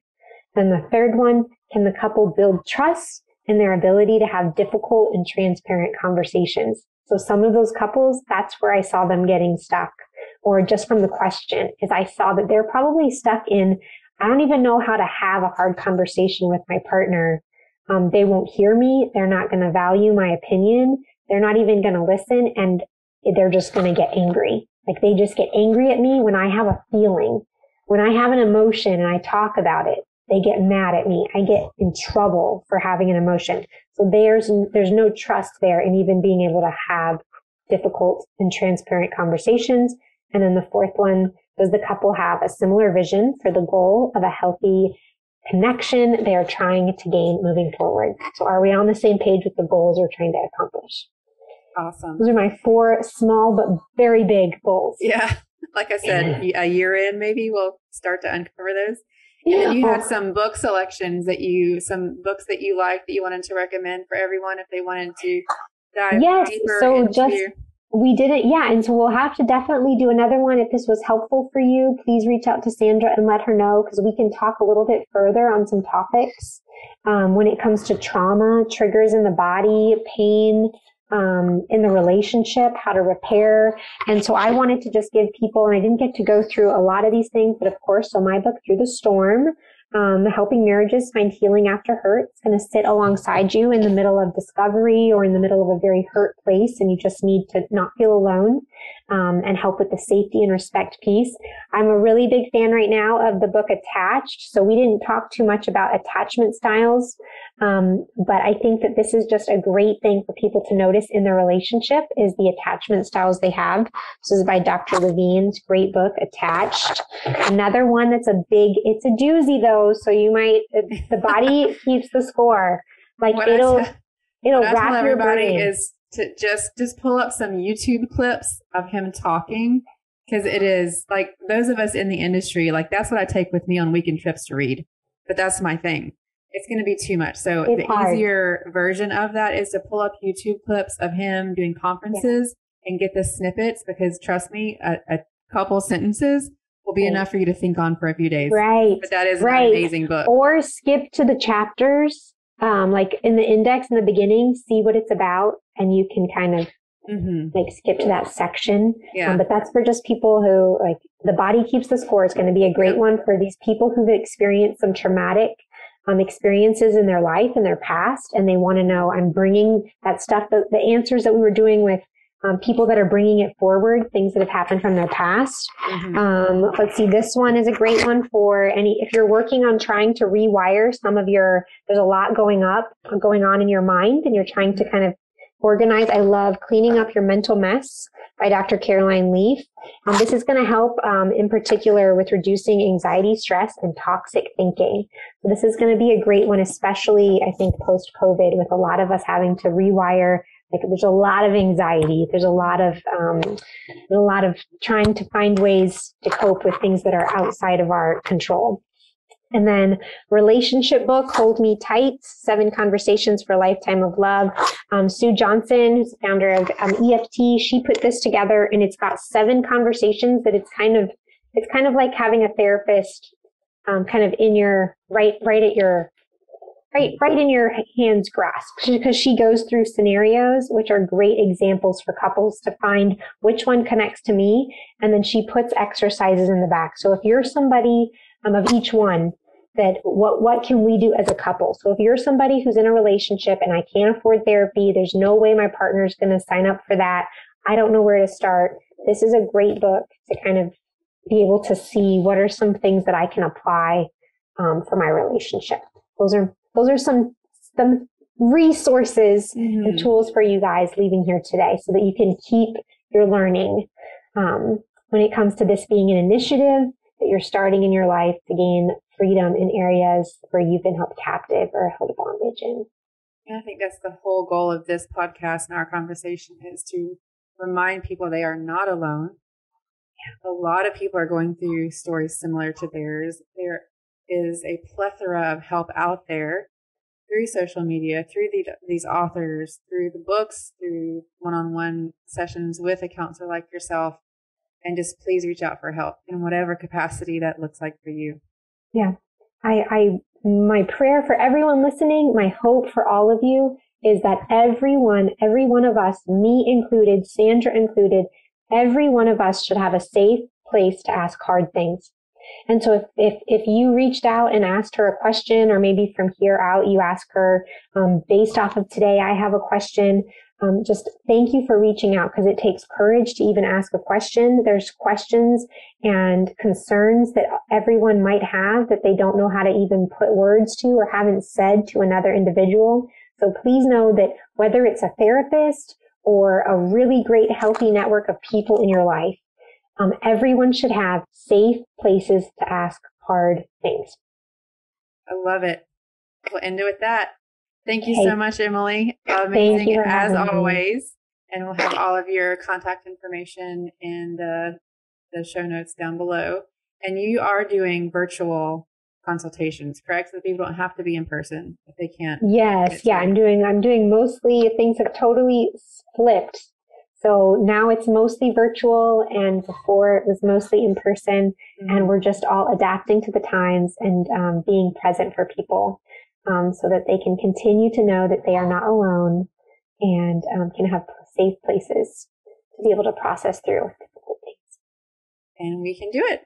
And the third one, can the couple build trust in their ability to have difficult and transparent conversations? So some of those couples, that's where I saw them getting stuck, or just from the question, is I saw that they're probably stuck in, I don't even know how to have a hard conversation with my partner. They won't hear me. They're not going to value my opinion. They're not even going to listen, and they're just going to get angry. Like they just get angry at me when I have a feeling. When I have an emotion and I talk about it, they get mad at me. I get in trouble for having an emotion. So there's no trust there in even being able to have difficult and transparent conversations. And then the fourth one, does the couple have a similar vision for the goal of a healthy connection they are trying to gain moving forward? So are we on the same page with the goals we're trying to accomplish? Awesome. Those are my 4 small but very big goals. Yeah. Like I said, a year in, maybe we'll start to uncover those. And then you had some book selections some books that you liked that you wanted to recommend for everyone if they wanted to dive deeper into. We did it. Yeah. And so we'll have to definitely do another one. If this was helpful for you, please reach out to Sandra and let her know, because we can talk a little bit further on some topics when it comes to trauma, triggers in the body, pain in the relationship, how to repair. And so I wanted to just give people, and I didn't get to go through a lot of these things, but of course, so my book, Through the Storm, helping marriages find healing after hurt. It's going to sit alongside you in the middle of discovery or in the middle of a very hurt place, and you just need to not feel alone, and help with the safety and respect piece. I'm a really big fan right now of the book Attached. So we didn't talk too much about attachment styles, but I think that this is just a great thing for people to notice in their relationship is the attachment styles they have. This is by Dr. Levine's great book, Attached. Another one that's it's a doozy though. So you might, the body keeps the score. Like it'll wrap your brain. Is to just pull up some YouTube clips of him talking, because it is like those of us in the industry, like that's what I take with me on weekend trips to read. But that's my thing. It's going to be too much. So the easier version of that is to pull up YouTube clips of him doing conferences and get the snippets, because trust me, a couple sentences will be enough for you to think on for a few days. Right. But that is an amazing book. Or skip to the chapters, like in the index in the beginning, see what it's about, and you can kind of like skip to that section. Yeah. But that's for just people who, like, the body keeps the score. It's going to be a great one for these people who've experienced some traumatic experiences in their life, in their past, and they want to know, I'm bringing that stuff, the answers that we were doing with people that are bringing it forward, things that have happened from their past. Let's see, this one is a great one for if you're working on trying to rewire there's a lot going on in your mind, and you're trying to kind of organize. I love Cleaning Up Your Mental Mess by Dr. Caroline Leaf. This is going to help in particular with reducing anxiety, stress, and toxic thinking. So this is going to be a great one, especially I think post-COVID, with a lot of us having to rewire. Like, there's a lot of anxiety. There's a lot of trying to find ways to cope with things that are outside of our control. And then relationship book, Hold Me Tight, 7 Conversations for a Lifetime of Love. Sue Johnson, who's the founder of EFT, she put this together, and it's got 7 conversations that it's kind of like having a therapist kind of in your right in your hand's grasp, because she goes through scenarios, which are great examples for couples to find which one connects to me. And then she puts exercises in the back. So if you're somebody of each one, that what can we do as a couple? So if you're somebody who's in a relationship and I can't afford therapy, there's no way my partner's going to sign up for that, I don't know where to start, this is a great book to kind of be able to see what are some things that I can apply for my relationship. Those are some resources and tools for you guys leaving here today, so that you can keep your learning when it comes to this being an initiative that you're starting in your life to gain freedom in areas where you've been held captive or held bondage in. And I think that's the whole goal of this podcast and our conversation, is to remind people they are not alone. A lot of people are going through stories similar to theirs. There is a plethora of help out there through social media, through these authors, through the books, through one-on-one sessions with a counselor like yourself. And just please reach out for help in whatever capacity that looks like for you. Yeah. My prayer for everyone listening, my hope for all of you, is that every one of us, me included, Sandra included, every one of us should have a safe place to ask hard things. And so if you reached out and asked her a question, or maybe from here out you ask her, based off of today, I have a question, just thank you for reaching out, because it takes courage to even ask a question. There's questions and concerns that everyone might have that they don't know how to even put words to or haven't said to another individual. So please know that whether it's a therapist or a really great healthy network of people in your life, everyone should have safe places to ask hard things. I love it. We'll end it with that. Thank you so much, Emily. Amazing as always. And we'll have all of your contact information in the show notes down below. And you are doing virtual consultations, correct? So that people don't have to be in person if they can't. Yes. Yeah. I'm doing mostly, things have totally flipped. So now it's mostly virtual, and before it was mostly in person, and we're just all adapting to the times and being present for people, so that they can continue to know that they are not alone, and can have safe places to be able to process through difficult things. And we can do it.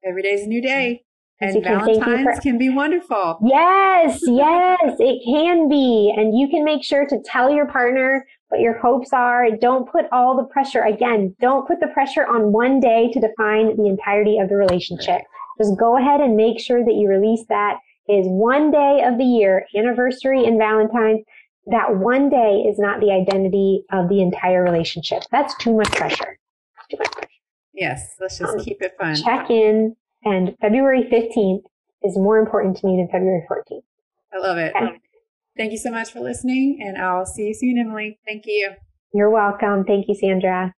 Every day is a new day. And Valentine's can be wonderful. Yes, it can be. And you can make sure to tell your partner what your hopes are. Don't put all the pressure. Again, don't put the pressure on one day to define the entirety of the relationship. Just go ahead and make sure that you release that. It is one day of the year, anniversary and Valentine's. That one day is not the identity of the entire relationship. That's too much pressure. Yes, let's just keep it fun. Check in. And February 15th is more important to me than February 14th. I love it. Okay. Thank you so much for listening, and I'll see you soon, Emily. Thank you. You're welcome. Thank you, Sandra.